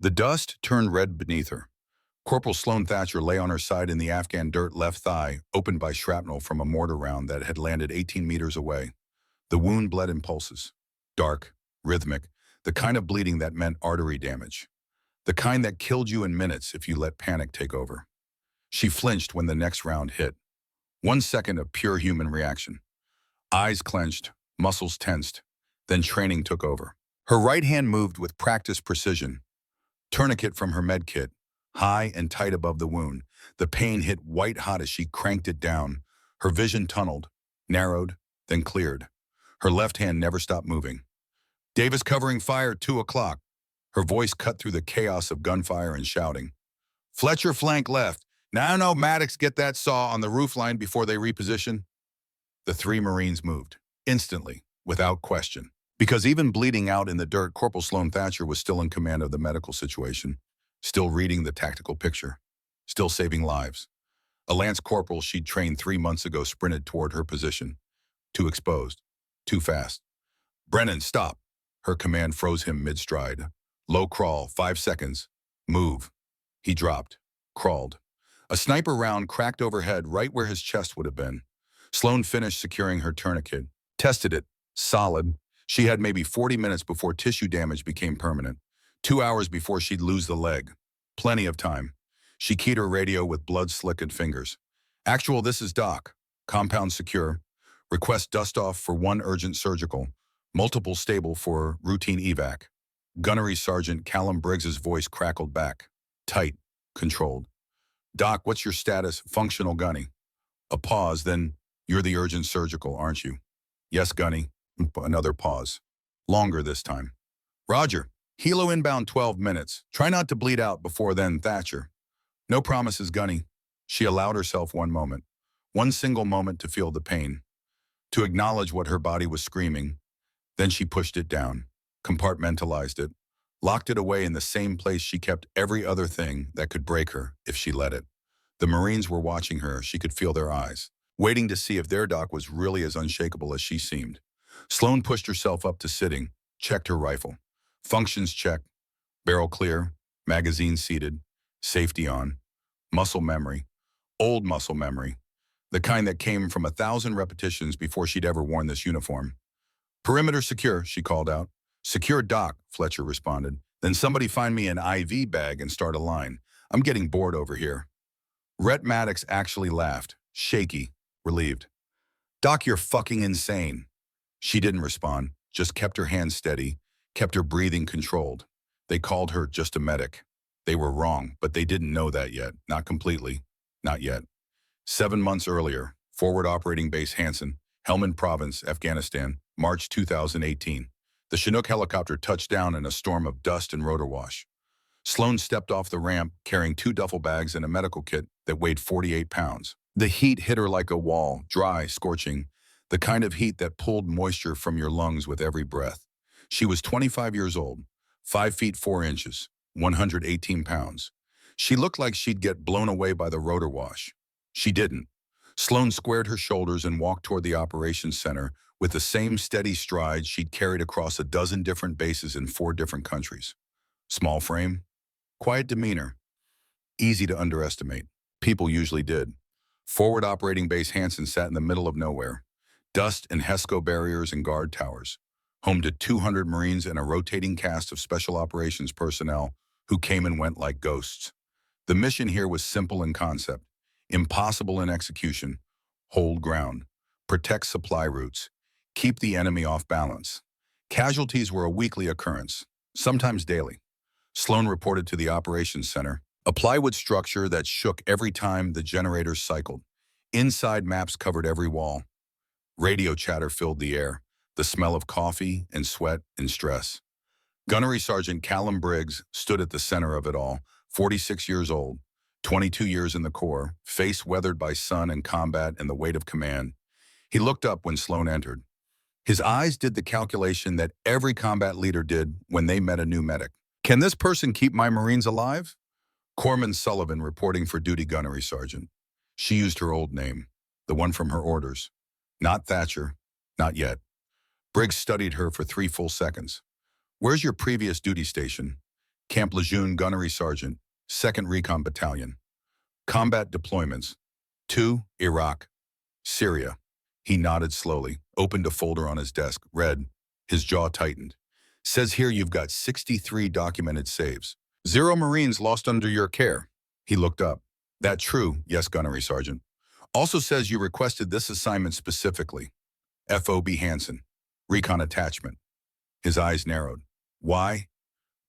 The dust turned red beneath her. Corporal Sloan Thatcher lay on her side in the Afghan dirt, left thigh, opened by shrapnel from a mortar round that had landed 18 meters away. The wound bled in pulses. Dark, rhythmic, the kind of bleeding that meant artery damage. The kind that killed you in minutes if you let panic take over. She flinched when the next round hit. 1 second of pure human reaction. Eyes clenched, muscles tensed. Then training took over. Her right hand moved with practiced precision. Tourniquet from her med kit, high and tight above the wound. The pain hit white hot as she cranked it down. Her vision tunneled, narrowed, then cleared. Her left hand never stopped moving. Davis covering fire, 2 o'clock. Her voice cut through the chaos of gunfire and shouting. Fletcher flank left. Now Maddox, get that saw on the roofline before they reposition. The 3 Marines moved, instantly, without question. Because even bleeding out in the dirt, Corporal Sloan Thatcher was still in command of the medical situation, still reading the tactical picture, still saving lives. A lance corporal she'd trained 3 months ago sprinted toward her position. Too exposed, too fast. Brennan, stop. Her command froze him mid-stride. Low crawl, 5 seconds. Move. He dropped, crawled. A sniper round cracked overhead right where his chest would have been. Sloan finished securing her tourniquet, tested it, solid. She had maybe 40 minutes before tissue damage became permanent. 2 hours before she'd lose the leg. Plenty of time. She keyed her radio with blood-slickened fingers. Actual, this is Doc. Compound secure. Request dust-off for 1 urgent surgical. Multiple stable for routine evac. Gunnery Sergeant Callum Briggs's voice crackled back. Tight, controlled. Doc, what's your status? Functional, Gunny. A pause, then, you're the urgent surgical, aren't you? Yes, Gunny. Another pause. Longer this time. Roger. Helo inbound 12 minutes. Try not to bleed out before then, Thatcher. No promises, Gunny. She allowed herself 1 moment. 1 single moment to feel the pain. To acknowledge what her body was screaming. Then she pushed it down, compartmentalized it, locked it away in the same place she kept every other thing that could break her if she let it. The Marines were watching her. She could feel their eyes, waiting to see if their doc was really as unshakable as she seemed. Sloan pushed herself up to sitting, checked her rifle. Functions checked, barrel clear, magazine seated, safety on. Muscle memory, old muscle memory, the kind that came from 1,000 repetitions before she'd ever worn this uniform. Perimeter secure, she called out. Secure, Doc, Fletcher responded. Then somebody find me an IV bag and start a line. I'm getting bored over here. Rhett Maddox actually laughed, shaky, relieved. Doc, you're fucking insane. She didn't respond, just kept her hands steady, kept her breathing controlled. They called her just a medic. They were wrong, but they didn't know that yet. Not completely. Not yet. 7 months earlier, Forward Operating Base Hansen, Helmand Province, Afghanistan, March 2018. The Chinook helicopter touched down in a storm of dust and rotor wash. Sloan stepped off the ramp, carrying 2 duffel bags and a medical kit that weighed 48 pounds. The heat hit her like a wall, dry, scorching, the kind of heat that pulled moisture from your lungs with every breath. She was 25 years old, 5 feet 4 inches, 118 pounds. She looked like she'd get blown away by the rotor wash. She didn't. Sloan squared her shoulders and walked toward the operations center with the same steady stride she'd carried across a dozen different bases in 4 different countries. Small frame, quiet demeanor, easy to underestimate. People usually did. Forward Operating Base Hansen sat in the middle of nowhere. Dust and HESCO barriers and guard towers. Home to 200 Marines and a rotating cast of special operations personnel who came and went like ghosts. The mission here was simple in concept, impossible in execution. Hold ground, protect supply routes, keep the enemy off balance. Casualties were a weekly occurrence, sometimes daily. Sloan reported to the operations center, a plywood structure that shook every time the generators cycled. Inside maps covered every wall. Radio chatter filled the air, the smell of coffee and sweat and stress. Gunnery Sergeant Callum Briggs stood at the center of it all, 46 years old, 22 years in the Corps, face weathered by sun and combat and the weight of command. He looked up when Sloan entered. His eyes did the calculation that every combat leader did when they met a new medic. Can this person keep my Marines alive? Corpsman Sullivan reporting for duty, Gunnery Sergeant. She used her old name, the one from her orders. Not Thatcher, not yet. Briggs studied her for 3 full seconds. Where's your previous duty station? Camp Lejeune Gunnery Sergeant, 2nd Recon Battalion. Combat deployments. 2. Iraq. Syria. He nodded slowly, opened a folder on his desk, read. His jaw tightened. Says here you've got 63 documented saves. 0 Marines lost under your care. He looked up. That true, yes, Gunnery Sergeant. Also says you requested this assignment specifically. F.O.B. Hansen. Recon Attachment. His eyes narrowed. Why?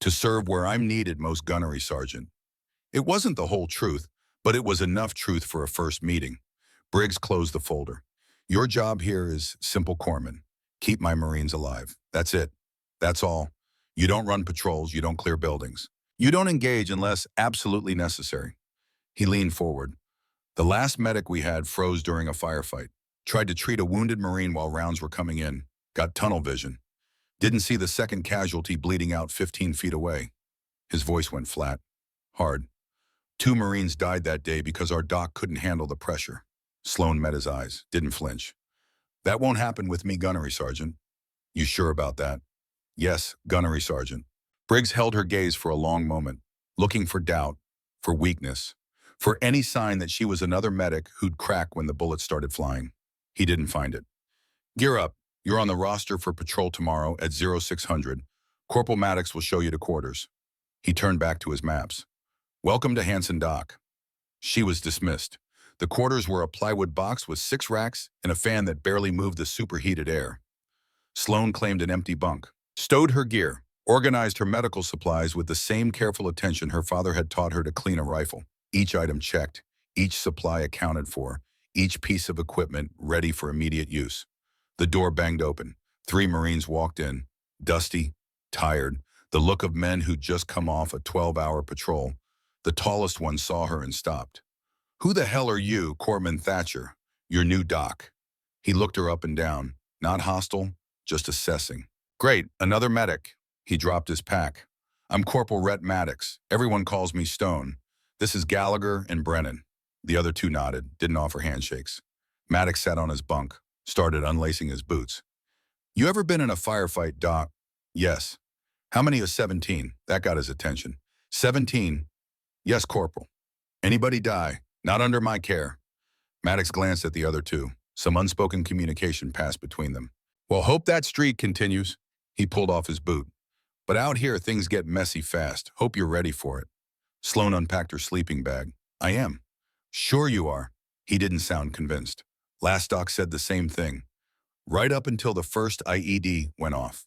To serve where I'm needed most, Gunnery Sergeant. It wasn't the whole truth, but it was enough truth for a first meeting. Briggs closed the folder. Your job here is simple corpsman. Keep my Marines alive. That's it. That's all. You don't run patrols. You don't clear buildings. You don't engage unless absolutely necessary. He leaned forward. The last medic we had froze during a firefight. Tried to treat a wounded Marine while rounds were coming in. Got tunnel vision. Didn't see the second casualty bleeding out 15 feet away. His voice went flat. Hard. 2 Marines died that day because our doc couldn't handle the pressure. Sloan met his eyes, didn't flinch. That won't happen with me, Gunnery Sergeant. You sure about that? Yes, Gunnery Sergeant. Briggs held her gaze for a long moment, looking for doubt, for weakness, for any sign that she was another medic who'd crack when the bullets started flying. He didn't find it. Gear up. You're on the roster for patrol tomorrow at 0600. Corporal Maddox will show you to quarters. He turned back to his maps. Welcome to Hansen Dock. She was dismissed. The quarters were a plywood box with 6 racks and a fan that barely moved the superheated air. Sloan claimed an empty bunk, stowed her gear, organized her medical supplies with the same careful attention her father had taught her to clean a rifle. Each item checked, each supply accounted for, each piece of equipment ready for immediate use. The door banged open. 3 Marines walked in, dusty, tired, the look of men who'd just come off a 12-hour patrol. The tallest one saw her and stopped. Who the hell are you, Corpsman Thatcher? Your new doc. He looked her up and down, not hostile, just assessing. Great, another medic. He dropped his pack. I'm Corporal Rhett Maddox. Everyone calls me Stone. This is Gallagher and Brennan. The other 2 nodded, didn't offer handshakes. Maddox sat on his bunk, started unlacing his boots. You ever been in a firefight, Doc? Yes. How many of 17? That got his attention. 17. Yes, Corporal. Anybody die? Not under my care. Maddox glanced at the other 2. Some unspoken communication passed between them. Well, hope that streak continues. He pulled off his boot. But out here, things get messy fast. Hope you're ready for it. Sloan unpacked her sleeping bag. I am. Sure you are. He didn't sound convinced. Last doc said the same thing. Right up until the first IED went off.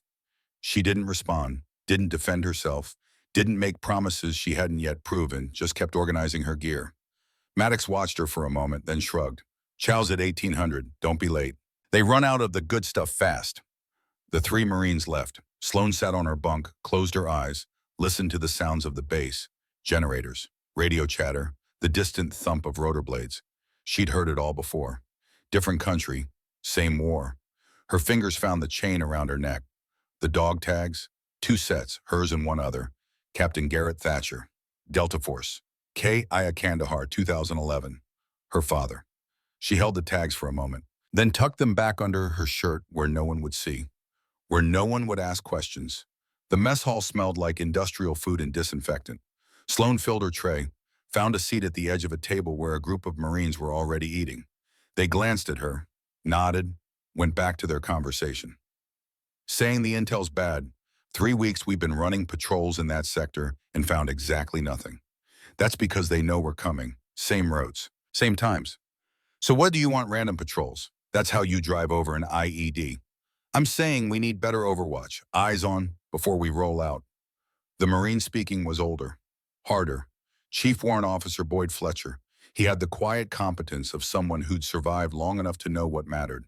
She didn't respond, didn't defend herself, didn't make promises she hadn't yet proven, just kept organizing her gear. Maddox watched her for a moment, then shrugged. Chow's at 1800. Don't be late. They run out of the good stuff fast. The 3 Marines left. Sloan sat on her bunk, closed her eyes, listened to the sounds of the base. Generators, radio chatter, the distant thump of rotor blades. She'd heard it all before. Different country, same war. Her fingers found the chain around her neck. The dog tags, 2 sets, hers and one other. Captain Garrett Thatcher. Delta Force. K. Aya Kandahar, 2011. Her father. She held the tags for a moment, then tucked them back under her shirt where no one would see, where no one would ask questions. The mess hall smelled like industrial food and disinfectant. Sloan filled her tray, found a seat at the edge of a table where a group of Marines were already eating. They glanced at her, nodded, went back to their conversation. Saying the intel's bad. 3 weeks we've been running patrols in that sector and found exactly nothing. That's because they know we're coming. Same roads, same times. So what do you want random patrols? That's how you drive over an IED. I'm saying we need better overwatch, eyes on, before we roll out. The Marine speaking was older, harder. Chief Warrant Officer Boyd Fletcher. He had the quiet competence of someone who'd survived long enough to know what mattered.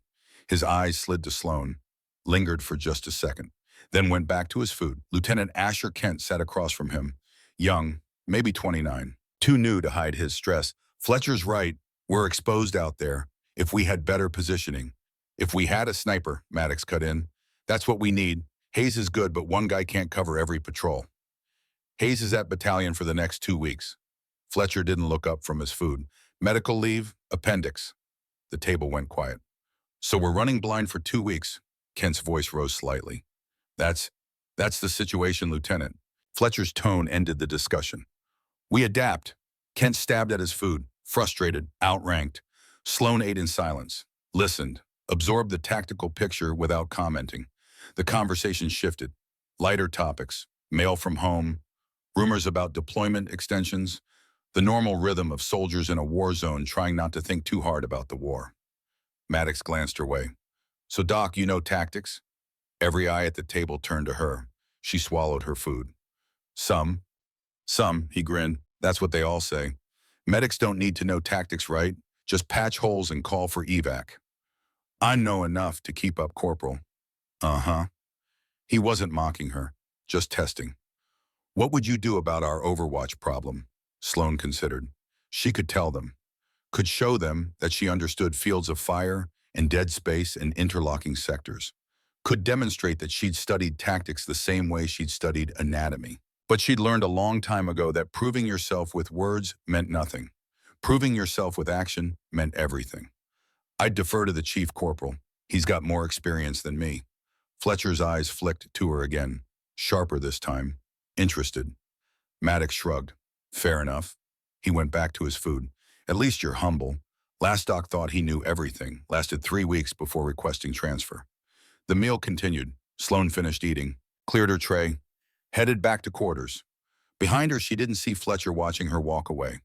His eyes slid to Sloan, lingered for just a second, then went back to his food. Lieutenant Asher Kent sat across from him, young, maybe 29, too new to hide his stress. Fletcher's right, we're exposed out there. If we had better positioning. If we had a sniper, Maddox cut in. That's what we need. Hayes is good, but one guy can't cover every patrol. Hayes is at battalion for the next 2 weeks. Fletcher didn't look up from his food. Medical leave, appendix. The table went quiet. So we're running blind for 2 weeks. Kent's voice rose slightly. That's the situation, Lieutenant. Fletcher's tone ended the discussion. We adapt. Kent stabbed at his food, frustrated, outranked. Sloan ate in silence, listened, absorbed the tactical picture without commenting. The conversation shifted. Lighter topics, mail from home, rumors about deployment extensions, the normal rhythm of soldiers in a war zone trying not to think too hard about the war. Maddox glanced her way. So, Doc, you know tactics? Every eye at the table turned to her. She swallowed her food. Some. Some, he grinned. That's what they all say. Medics don't need to know tactics, right? Just patch holes and call for evac. I know enough to keep up, Corporal. Uh-huh. He wasn't mocking her, just testing. What would you do about our Overwatch problem? Sloan considered. She could tell them, could show them that she understood fields of fire and dead space and interlocking sectors, could demonstrate that she'd studied tactics the same way she'd studied anatomy. But she'd learned a long time ago that proving yourself with words meant nothing. Proving yourself with action meant everything. I'd defer to the chief corporal. He's got more experience than me. Fletcher's eyes flicked to her again, sharper this time, interested. Maddox shrugged. Fair enough. He went back to his food. At least you're humble. Last Doc thought he knew everything, lasted 3 weeks before requesting transfer. The meal continued. Sloan finished eating, cleared her tray, headed back to quarters. Behind her, she didn't see Fletcher watching her walk away.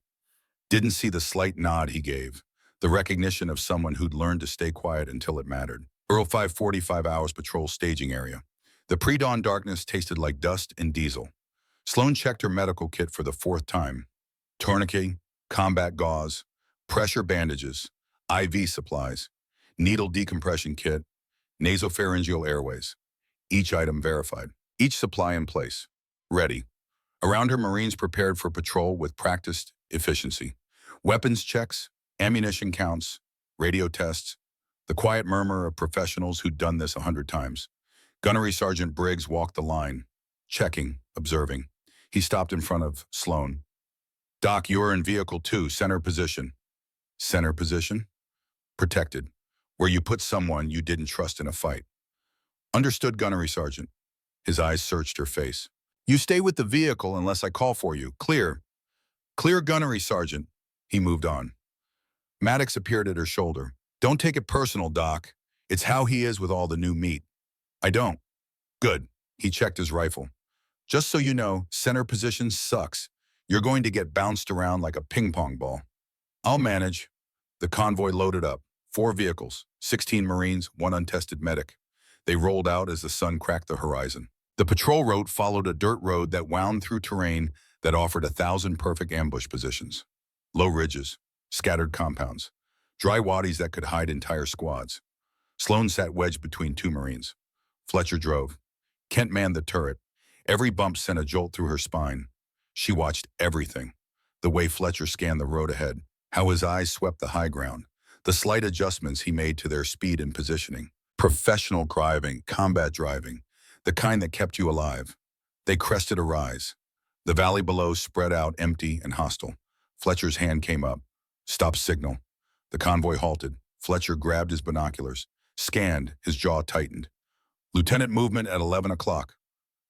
Didn't see the slight nod he gave, the recognition of someone who'd learned to stay quiet until it mattered. Earl 545 hours patrol staging area. The pre-dawn darkness tasted like dust and diesel. Sloan checked her medical kit for the 4th time. Tourniquet, combat gauze, pressure bandages, IV supplies, needle decompression kit, nasopharyngeal airways. Each item verified. Each supply in place. Ready. Around her, Marines prepared for patrol with practiced efficiency. Weapons checks, ammunition counts, radio tests, the quiet murmur of professionals who'd done this 100 times. Gunnery Sergeant Briggs walked the line, checking, observing. He stopped in front of Sloan. Doc, you're in Vehicle 2, center position. Center position? Protected. Where you put someone you didn't trust in a fight. Understood, Gunnery Sergeant. His eyes searched her face. You stay with the vehicle unless I call for you. Clear. Clear, Gunnery Sergeant. He moved on. Maddox appeared at her shoulder. Don't take it personal, Doc. It's how he is with all the new meat. I don't. Good. He checked his rifle. Just so you know, center position sucks. You're going to get bounced around like a ping pong ball. I'll manage. The convoy loaded up. 4 vehicles, 16 Marines, 1 untested medic. They rolled out as the sun cracked the horizon. The patrol route followed a dirt road that wound through terrain that offered 1,000 perfect ambush positions. Low ridges, scattered compounds, dry wadis that could hide entire squads. Sloan sat wedged between 2 Marines. Fletcher drove. Kent manned the turret. Every bump sent a jolt through her spine. She watched everything. The way Fletcher scanned the road ahead, how his eyes swept the high ground, the slight adjustments he made to their speed and positioning. Professional driving, combat driving, the kind that kept you alive. They crested a rise. The valley below spread out empty and hostile. Fletcher's hand came up. Stop signal. The convoy halted. Fletcher grabbed his binoculars, scanned, his jaw tightened. Lieutenant movement at 11 o'clock.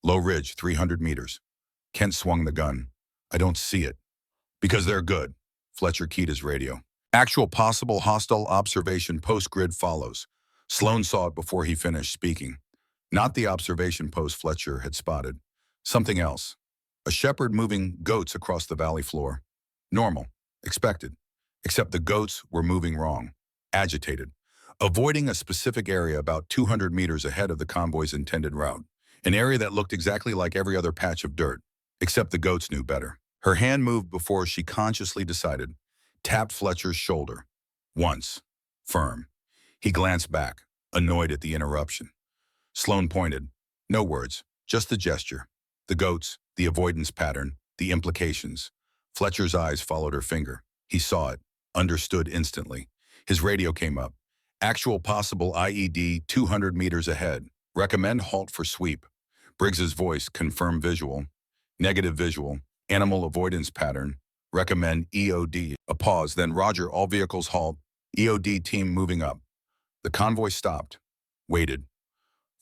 Low ridge, 300 meters. Kent swung the gun. I don't see it. Because they're good. Fletcher keyed his radio. Actual possible hostile observation post-grid follows. Sloan saw it before he finished speaking. Not the observation post Fletcher had spotted. Something else. A shepherd moving goats across the valley floor. Normal. Expected. Except the goats were moving wrong. Agitated. Avoiding a specific area about 200 meters ahead of the convoy's intended route. An area that looked exactly like every other patch of dirt. Except the goats knew better. Her hand moved before she consciously decided. Tapped Fletcher's shoulder. Once. Firm. He glanced back, annoyed at the interruption. Sloan pointed. No words, just the gesture. The goats, the avoidance pattern, the implications. Fletcher's eyes followed her finger. He saw it, understood instantly. His radio came up. Actual possible IED 200 meters ahead. Recommend halt for sweep. Briggs's voice, confirm visual. Negative visual. Animal avoidance pattern. Recommend EOD. A pause, then Roger, all vehicles halt. EOD team moving up. The convoy stopped. Waited.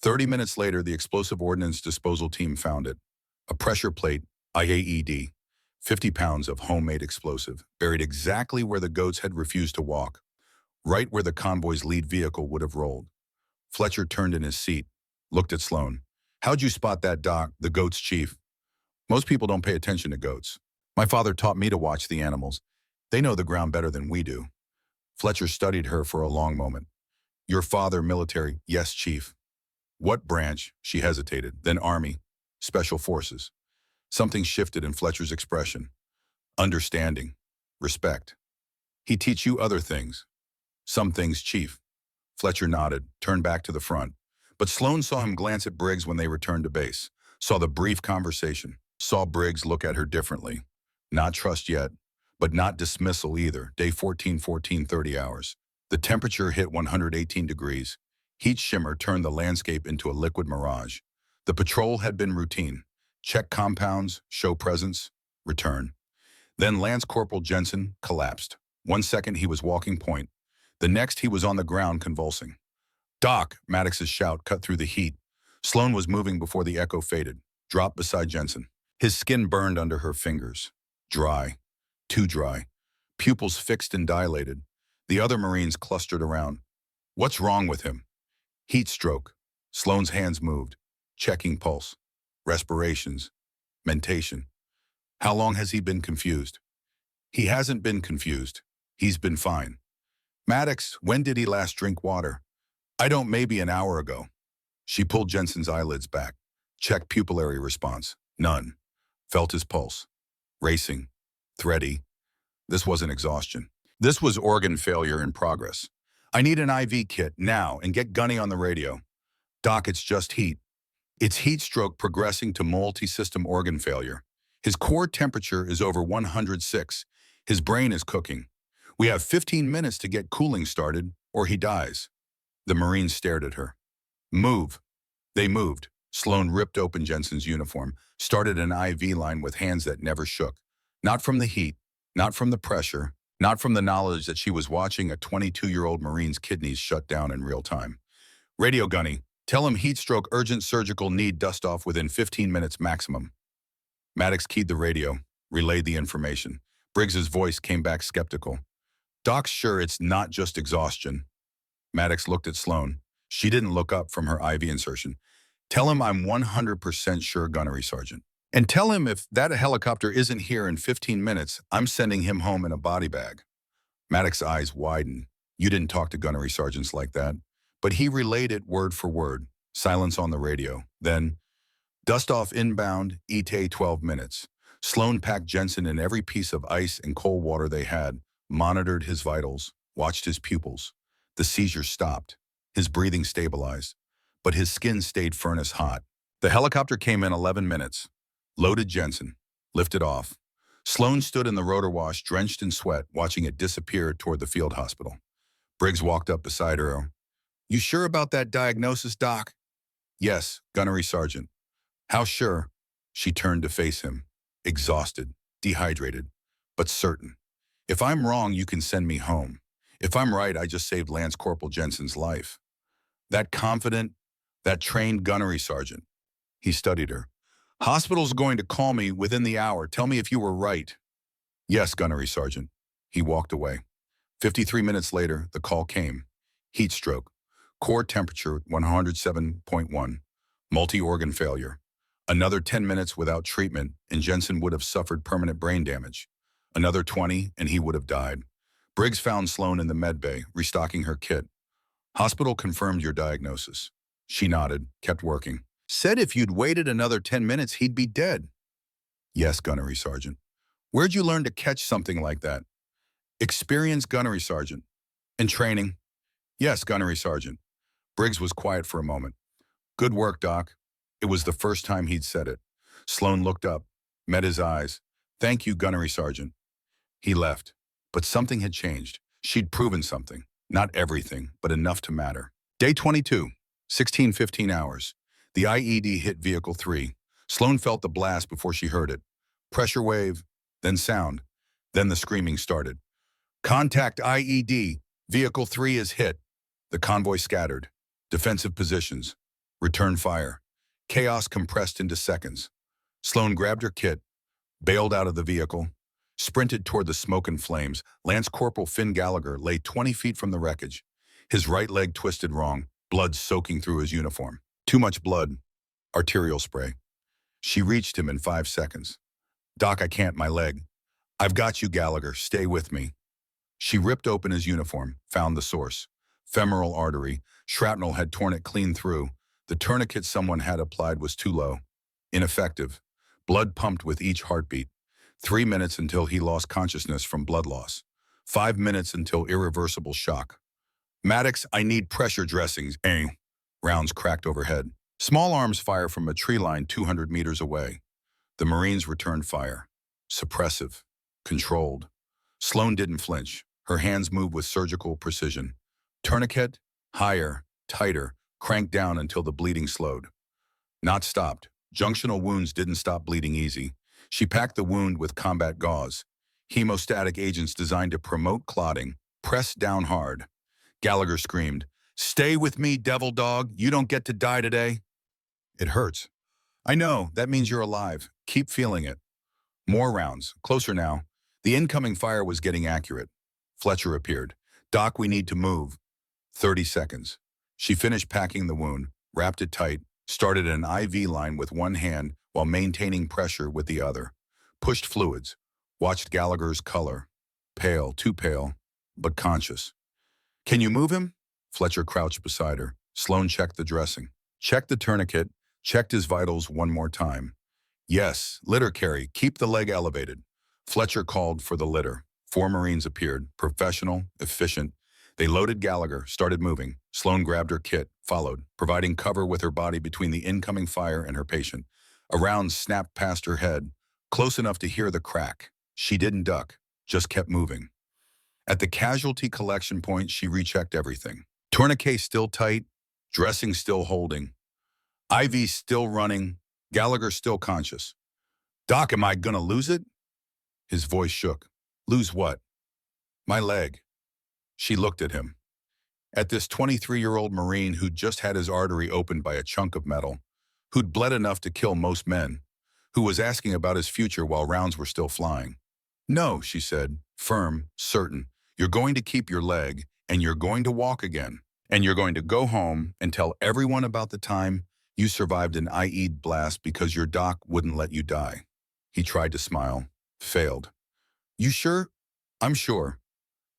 30 minutes later, the explosive ordnance disposal team found it. A pressure plate, IAED, 50 pounds of homemade explosive, buried exactly where the goats had refused to walk, right where the convoy's lead vehicle would have rolled. Fletcher turned in his seat, looked at Sloan. How'd you spot that, Doc, the goat's chief? Most people don't pay attention to goats. My father taught me to watch the animals. They know the ground better than we do. Fletcher studied her for a long moment. Your father, military? Yes, chief. What branch? She hesitated. Then Army. Special Forces. Something shifted in Fletcher's expression. Understanding. Respect. He teach you other things. Some things, chief. Fletcher nodded, turned back to the front. But Sloan saw him glance at Briggs when they returned to base. Saw the brief conversation. Saw Briggs look at her differently. Not trust yet, but not dismissal either. Day 14, 30 hours. The temperature hit 118 degrees. Heat shimmer turned the landscape into a liquid mirage. The patrol had been routine. Check compounds, show presence, return. Then Lance Corporal Jensen collapsed. 1 second he was walking point. The next he was on the ground convulsing. Doc, Maddox's shout cut through the heat. Sloan was moving before the echo faded, dropped beside Jensen. His skin burned under her fingers. Dry. Too dry. Pupils fixed and dilated. The other Marines clustered around. What's wrong with him? Heat stroke. Sloan's hands moved, checking pulse, respirations, mentation. How long has he been confused? He hasn't been confused. He's been fine. Maddox, when did he last drink water? I don't, maybe an hour ago. She pulled Jensen's eyelids back. Checked pupillary response. None. Felt his pulse. Racing. Thready. This wasn't exhaustion. This was organ failure in progress. I need an IV kit now and get Gunny on the radio. Doc, it's just heat. It's heat stroke progressing to multi-system organ failure. His core temperature is over 106. His brain is cooking. We have 15 minutes to get cooling started, or he dies. The Marines stared at her. Move. They moved. Sloan ripped open Jensen's uniform, started an IV line with hands that never shook. Not from the heat, not from the pressure, not from the knowledge that she was watching a 22-year-old Marine's kidneys shut down in real time. Radio Gunny, tell him heat stroke urgent surgical need dust off within 15 minutes maximum. Maddox keyed the radio, relayed the information. Briggs's voice came back skeptical. Doc's sure it's not just exhaustion. Maddox looked at Sloan. She didn't look up from her IV insertion. Tell him I'm 100% sure, Gunnery Sergeant. And tell him if that helicopter isn't here in 15 minutes, I'm sending him home in a body bag. Maddox's eyes widened. You didn't talk to gunnery sergeants like that. But he relayed it word for word. Silence on the radio. Then, dust off inbound, ETA 12 minutes. Sloan packed Jensen in every piece of ice and cold water they had, monitored his vitals, watched his pupils. The seizure stopped. His breathing stabilized. But his skin stayed furnace hot. The helicopter came in 11 minutes. Loaded Jensen. Lifted off. Sloan stood in the rotor wash, drenched in sweat, watching it disappear toward the field hospital. Briggs walked up beside her. You sure about that diagnosis, Doc? Yes, gunnery sergeant. How sure? She turned to face him. Exhausted, dehydrated, but certain. If I'm wrong, you can send me home. If I'm right, I just saved Lance Corporal Jensen's life. That confident, that trained gunnery sergeant. He studied her. Hospital's going to call me within the hour. Tell me if you were right. Yes, gunnery sergeant. He walked away. 53 minutes later, the call came. Heat stroke. Core temperature 107.1. Multi-organ failure. Another 10 minutes without treatment, and Jensen would have suffered permanent brain damage. Another 20, and he would have died. Briggs found Sloan in the med bay, restocking her kit. Hospital confirmed your diagnosis. She nodded, kept working. Said if you'd waited another 10 minutes, he'd be dead. Yes, gunnery sergeant. Where'd you learn to catch something like that? Experienced gunnery sergeant. In training? Yes, gunnery sergeant. Briggs was quiet for a moment. Good work, Doc. It was the first time he'd said it. Sloan looked up, met his eyes. Thank you, gunnery sergeant. He left. But something had changed. She'd proven something. Not everything, but enough to matter. Day 22, 16:15 hours. The IED hit Vehicle 3. Sloan felt the blast before she heard it. Pressure wave, then sound. Then the screaming started. Contact IED. Vehicle 3 is hit. The convoy scattered. Defensive positions. Return fire. Chaos compressed into seconds. Sloan grabbed her kit, bailed out of the vehicle, sprinted toward the smoke and flames. Lance Corporal Finn Gallagher lay 20 feet from the wreckage, his right leg twisted wrong, blood soaking through his uniform. Too much blood. Arterial spray. She reached him in 5 seconds. "Doc, I can't, my leg." "I've got you, Gallagher. Stay with me." She ripped open his uniform, found the source. Femoral artery. Shrapnel had torn it clean through. The tourniquet someone had applied was too low. Ineffective. Blood pumped with each heartbeat. 3 minutes until he lost consciousness from blood loss. 5 minutes until irreversible shock. "Maddox, I need pressure dressings." Rounds cracked overhead. Small arms fire from a tree line 200 meters away. The Marines returned fire. Suppressive. Controlled. Sloan didn't flinch. Her hands moved with surgical precision. Tourniquet, higher, tighter, cranked down until the bleeding slowed. Not stopped. Junctional wounds didn't stop bleeding easy. She packed the wound with combat gauze. Hemostatic agents designed to promote clotting. Pressed down hard. Gallagher screamed, "Stay with me, devil dog. You don't get to die today." "It hurts." "I know. That means you're alive. Keep feeling it." More rounds. Closer now. The incoming fire was getting accurate. Fletcher appeared. "Doc, we need to move." 30 seconds. She finished packing the wound, wrapped it tight, started an IV line with one hand while maintaining pressure with the other. Pushed fluids. Watched Gallagher's color. Pale, too pale, but conscious. "Can you move him?" Fletcher crouched beside her. Sloan checked the dressing. Checked the tourniquet. Checked his vitals one more time. "Yes, litter carry. Keep the leg elevated." Fletcher called for the litter. 4 Marines appeared, professional, efficient. They loaded Gallagher, started moving. Sloan grabbed her kit, followed, providing cover with her body between the incoming fire and her patient. A round snapped past her head, close enough to hear the crack. She didn't duck, just kept moving. At the casualty collection point, she rechecked everything. Tourniquet still tight, dressing still holding. IV still running, Gallagher still conscious. "Doc, am I gonna lose it?" His voice shook. "Lose what?" "My leg." She looked at him. At this 23-year-old Marine who'd just had his artery opened by a chunk of metal, who'd bled enough to kill most men, who was asking about his future while rounds were still flying. "No," she said, firm, certain. "You're going to keep your leg, and you're going to walk again. And you're going to go home and tell everyone about the time you survived an IED blast because your doc wouldn't let you die." He tried to smile. Failed. "You sure?" "I'm sure."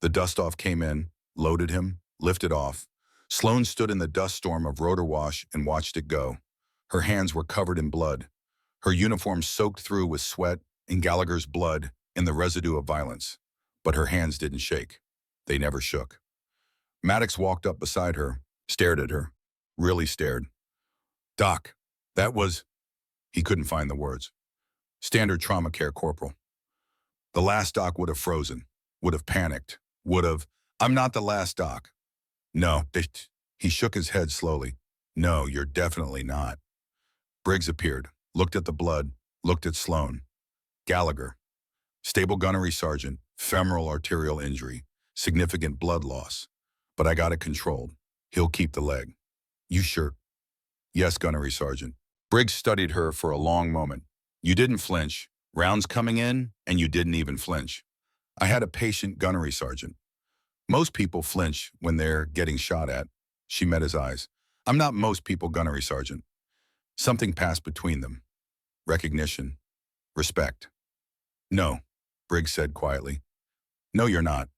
The dust-off came in, loaded him, lifted off. Sloan stood in the dust storm of rotor wash and watched it go. Her hands were covered in blood. Her uniform soaked through with sweat and Gallagher's blood and the residue of violence. But her hands didn't shake. They never shook. Maddox walked up beside her, stared at her. Really stared. "Doc, that was..." He couldn't find the words. "Standard trauma care, Corporal." The last doc would have frozen, would have panicked, would have, "I'm not the last doc." "No." He shook his head slowly. "No, you're definitely not." Briggs appeared, looked at the blood, looked at Sloan. "Gallagher. Stable gunnery sergeant, femoral arterial injury, significant blood loss. But I got it controlled. He'll keep the leg." "You sure?" "Yes, gunnery sergeant." Briggs studied her for a long moment. "You didn't flinch. Rounds coming in, and you didn't even flinch." "I had a patient, gunnery sergeant." "Most people flinch when they're getting shot at." She met his eyes. "I'm not most people, gunnery sergeant." Something passed between them. Recognition. Respect. "No," Briggs said quietly. "No, you're not."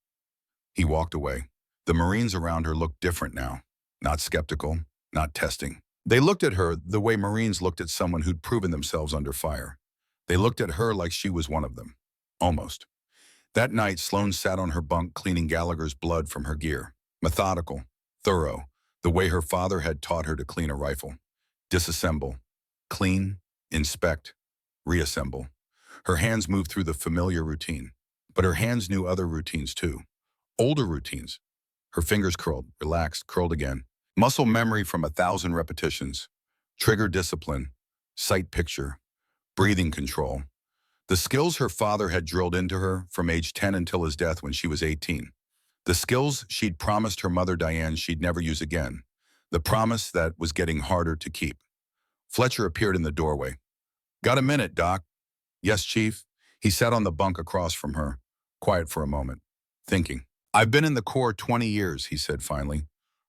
He walked away. The Marines around her looked different now. Not skeptical, not testing. They looked at her the way Marines looked at someone who'd proven themselves under fire. They looked at her like she was one of them. Almost. That night, Sloan sat on her bunk cleaning Gallagher's blood from her gear. Methodical, thorough, the way her father had taught her to clean a rifle. Disassemble, clean, inspect, reassemble. Her hands moved through the familiar routine. But her hands knew other routines too. Older routines. Her fingers curled, relaxed, curled again. Muscle memory from 1,000 repetitions. Trigger discipline. Sight picture. Breathing control. The skills her father had drilled into her from age 10 until his death when she was 18. The skills she'd promised her mother Diane she'd never use again. The promise that was getting harder to keep. Fletcher appeared in the doorway. Got a minute, Doc? Yes, Chief. He sat on the bunk across from her, quiet for a moment, thinking. I've been in the Corps 20 years, he said finally.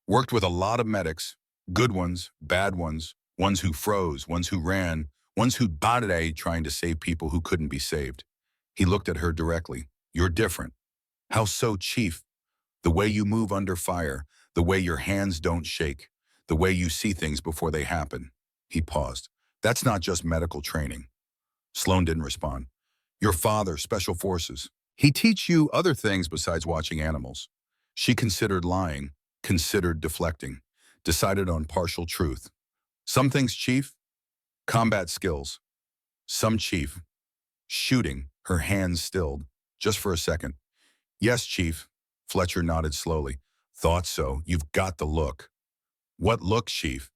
Worked with a lot of medics, good ones, bad ones who froze, ones who ran, ones who died trying to save people who couldn't be saved. He looked at her directly. You're different. How so, Chief? The way you move under fire, the way your hands don't shake, the way you see things before they happen. He paused. That's not just medical training. Sloan didn't respond. Your father, Special Forces. He teach you other things besides watching animals. She considered lying, considered deflecting, decided on partial truth. Some things, Chief, combat skills. Some, Chief, shooting, her hands stilled, just for a second. Yes, Chief. Fletcher nodded slowly. Thought so. You've got the look. What look, Chief?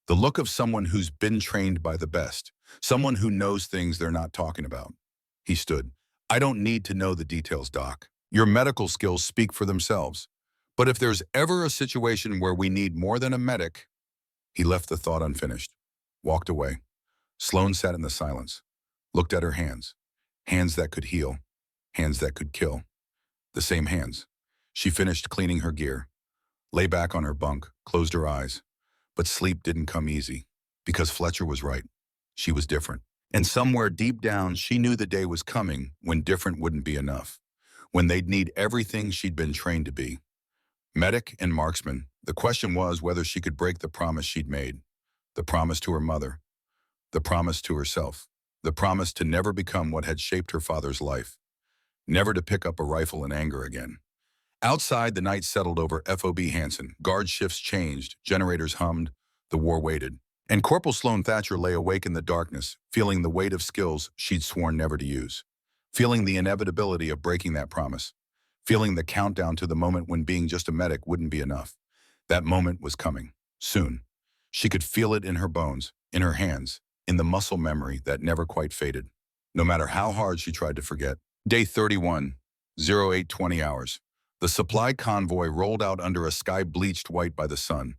The look of someone who's been trained by the best. Someone who knows things they're not talking about. He stood. I don't need to know the details, Doc. Your medical skills speak for themselves. But if there's ever a situation where we need more than a medic, he left the thought unfinished, walked away. Sloan sat in the silence, looked at her hands. Hands that could heal, hands that could kill. The same hands. She finished cleaning her gear, lay back on her bunk, closed her eyes. But sleep didn't come easy, because Fletcher was right. She was different. And somewhere deep down, she knew the day was coming when different wouldn't be enough, when they'd need everything she'd been trained to be. Medic and marksman, the question was whether she could break the promise she'd made, the promise to her mother, the promise to herself, the promise to never become what had shaped her father's life, never to pick up a rifle in anger again. Outside, the night settled over FOB Hansen. Guard shifts changed, generators hummed, the war waited. And Corporal Sloan Thatcher lay awake in the darkness, feeling the weight of skills she'd sworn never to use, feeling the inevitability of breaking that promise, feeling the countdown to the moment when being just a medic wouldn't be enough. That moment was coming, soon. She could feel it in her bones, in her hands, in the muscle memory that never quite faded, no matter how hard she tried to forget. Day 31, 0820 hours. The supply convoy rolled out under a sky bleached white by the sun.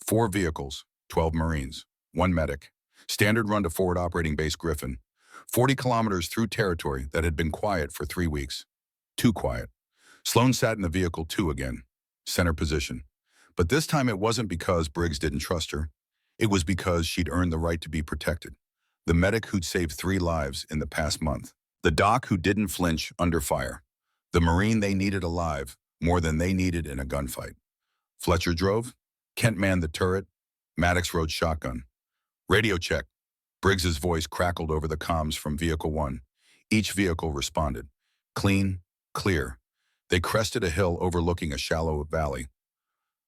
4 vehicles, 12 Marines, 1 medic. Standard run to Forward Operating Base Griffin. 40 kilometers through territory that had been quiet for 3 weeks. Too quiet. Sloan sat in the vehicle 2 again, center position. But this time it wasn't because Briggs didn't trust her. It was because she'd earned the right to be protected. The medic who'd saved 3 lives in the past month. The doc who didn't flinch under fire. The Marine they needed alive, more than they needed in a gunfight. Fletcher drove. Kent manned the turret. Maddox rode shotgun. Radio check. Briggs's voice crackled over the comms from Vehicle 1. Each vehicle responded. Clean, clear. They crested a hill overlooking a shallow valley.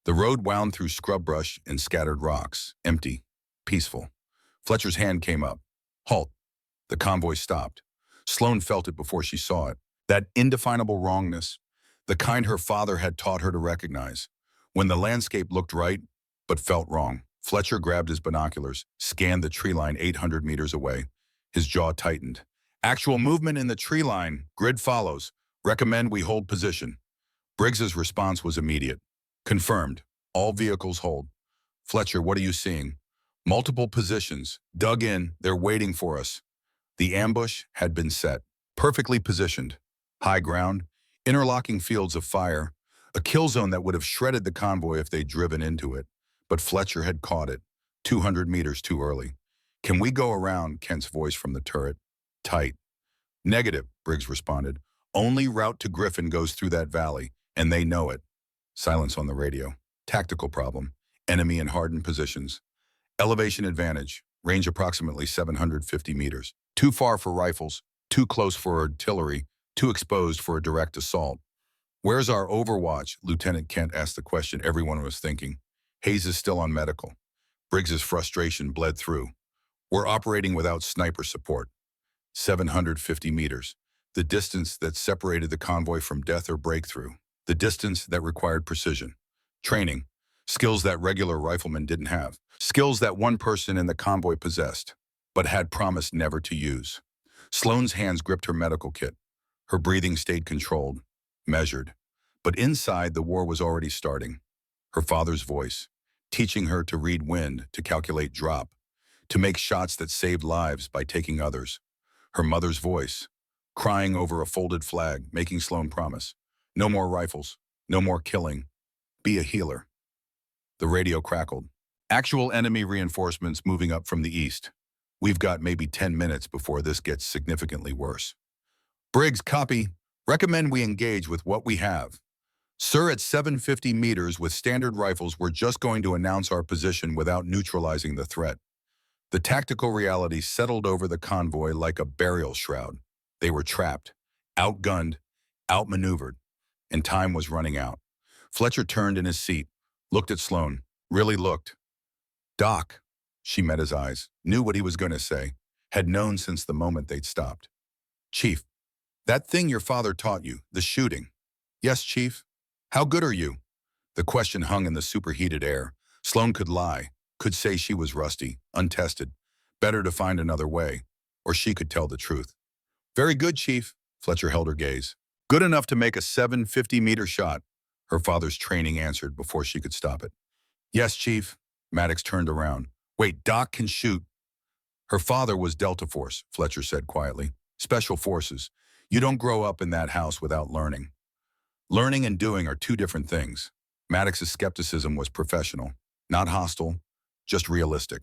The road wound through scrub brush and scattered rocks, empty, peaceful. Fletcher's hand came up. Halt. The convoy stopped. Sloan felt it before she saw it. That indefinable wrongness, the kind her father had taught her to recognize. When the landscape looked right, but felt wrong. Fletcher grabbed his binoculars, scanned the tree line 800 meters away. His jaw tightened. Actual movement in the tree line. Grid follows. Recommend we hold position. Briggs's response was immediate. Confirmed. All vehicles hold. Fletcher, what are you seeing? Multiple positions. Dug in. They're waiting for us. The ambush had been set. Perfectly positioned. High ground. Interlocking fields of fire. A kill zone that would have shredded the convoy if they'd driven into it. But Fletcher had caught it. 200 meters too early. Can we go around? Kent's voice from the turret. Tight. Negative, Briggs responded. Only route to Griffin goes through that valley, and they know it. Silence on the radio. Tactical problem. Enemy in hardened positions. Elevation advantage. Range approximately 750 meters. Too far for rifles. Too close for artillery. Too exposed for a direct assault. Where's our overwatch? Lieutenant Kent asked the question everyone was thinking. Hayes is still on medical. Briggs's frustration bled through. We're operating without sniper support. 750 meters. The distance that separated the convoy from death or breakthrough. The distance that required precision. Training. Skills that regular riflemen didn't have. Skills that one person in the convoy possessed, but had promised never to use. Sloan's hands gripped her medical kit. Her breathing stayed controlled, measured. But inside, the war was already starting. Her father's voice, teaching her to read wind, to calculate drop, to make shots that saved lives by taking others. Her mother's voice, crying over a folded flag, making Sloan promise. No more rifles, no more killing, be a healer. The radio crackled. Actual enemy reinforcements moving up from the east. We've got maybe 10 minutes before this gets significantly worse. Briggs, copy. Recommend we engage with what we have. Sir, at 750 meters with standard rifles, we're just going to announce our position without neutralizing the threat. The tactical reality settled over the convoy like a burial shroud. They were trapped, outgunned, outmaneuvered, and time was running out. Fletcher turned in his seat, looked at Sloan, really looked. Doc, she met his eyes, knew what he was going to say, had known since the moment they'd stopped. Chief, that thing your father taught you, the shooting. Yes, Chief. How good are you? The question hung in the superheated air. Sloan could lie, could say she was rusty, untested, better to find another way, or she could tell the truth. Very good, Chief. Fletcher held her gaze. Good enough to make a 750-meter shot, her father's training answered before she could stop it. Yes, Chief. Maddox turned around. Wait, Doc can shoot. Her father was Delta Force, Fletcher said quietly. Special Forces. You don't grow up in that house without learning. Learning and doing are two different things. Maddox's skepticism was professional, not hostile, just realistic.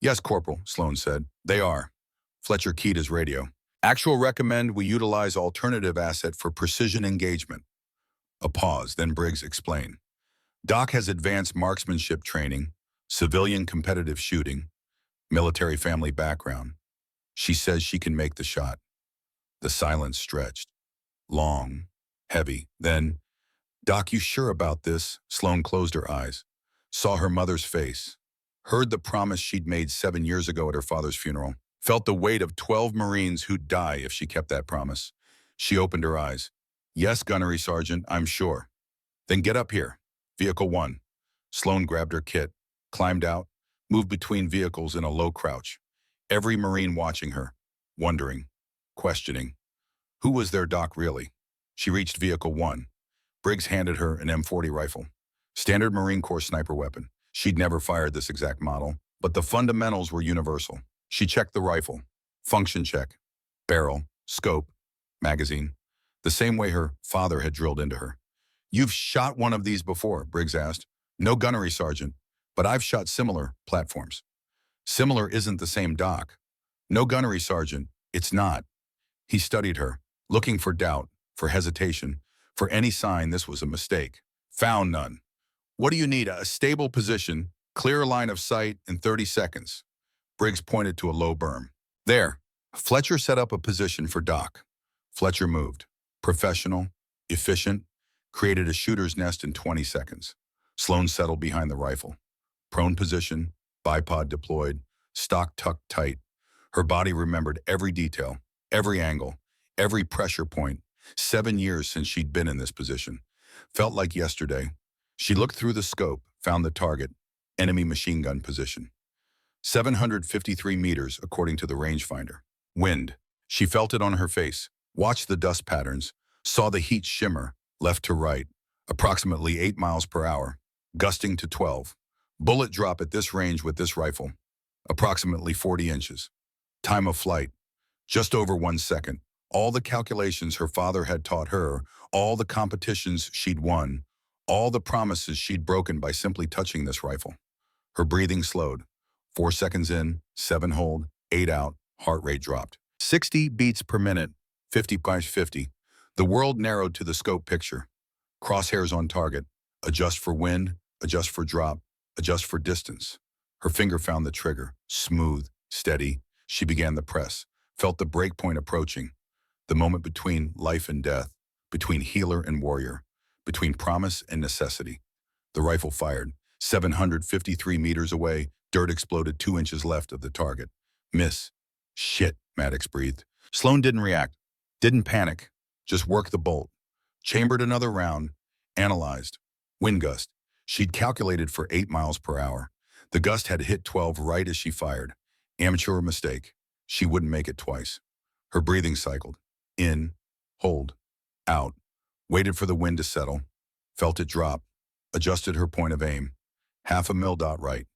Yes, Corporal, Sloan said. They are. Fletcher keyed his radio. Actual recommend we utilize alternative asset for precision engagement. A pause, then Briggs explained. Doc has advanced marksmanship training, civilian competitive shooting, military family background. She says she can make the shot. The silence stretched. Long, heavy. Then, Doc, you sure about this? Sloan closed her eyes, saw her mother's face, heard the promise she'd made 7 years ago at her father's funeral, felt the weight of 12 Marines who'd die if she kept that promise. She opened her eyes. Yes, Gunnery Sergeant, I'm sure. Then get up here. Vehicle 1. Sloan grabbed her kit, climbed out, moved between vehicles in a low crouch. Every Marine watching her, wondering, questioning. Who was their Doc really? She reached Vehicle 1. Briggs handed her an M40 rifle. Standard Marine Corps sniper weapon. She'd never fired this exact model, but the fundamentals were universal. She checked the rifle. Function check. Barrel, scope, magazine. The same way her father had drilled into her. You've shot one of these before, Briggs asked. No, Gunnery Sergeant, but I've shot similar platforms. Similar isn't the same, Doc. No, Gunnery Sergeant, it's not. He studied her, looking for doubt, for hesitation, for any sign this was a mistake. Found none. What do you need? A stable position, clear line of sight in 30 seconds. Briggs pointed to a low berm. There. Fletcher set up a position for Doc. Fletcher moved. Professional, efficient, created a shooter's nest in 20 seconds. Sloan settled behind the rifle. Prone position, bipod deployed, stock tucked tight. Her body remembered every detail, every angle, every pressure point. 7 years since she'd been in this position. Felt like yesterday. She looked through the scope, found the target, enemy machine gun position. 753 meters, according to the rangefinder. Wind. She felt it on her face, watched the dust patterns, saw the heat shimmer, left to right, approximately 8 miles per hour, gusting to 12. Bullet drop at this range with this rifle, approximately 40 inches. Time of flight, just over 1 second. All the calculations her father had taught her, all the competitions she'd won, all the promises she'd broken by simply touching this rifle. Her breathing slowed. 4 seconds in, 7 hold, 8 out, heart rate dropped. 60 beats per minute, 50 by 50. The world narrowed to the scope picture. Crosshairs on target. Adjust for wind, adjust for drop, adjust for distance. Her finger found the trigger. Smooth, steady. She began the press. Felt the break point approaching. The moment between life and death, between healer and warrior, between promise and necessity. The rifle fired. 753 meters away, dirt exploded 2 inches left of the target. Miss. Shit, Maddox breathed. Sloan didn't react, didn't panic, just worked the bolt. Chambered another round, analyzed. Wind gust. She'd calculated for 8 miles per hour. The gust had hit 12 right as she fired. Amateur mistake. She wouldn't make it twice. Her breathing cycled. In, hold, out. Waited for the wind to settle. Felt it drop. Adjusted her point of aim. 0.5 mil dot right.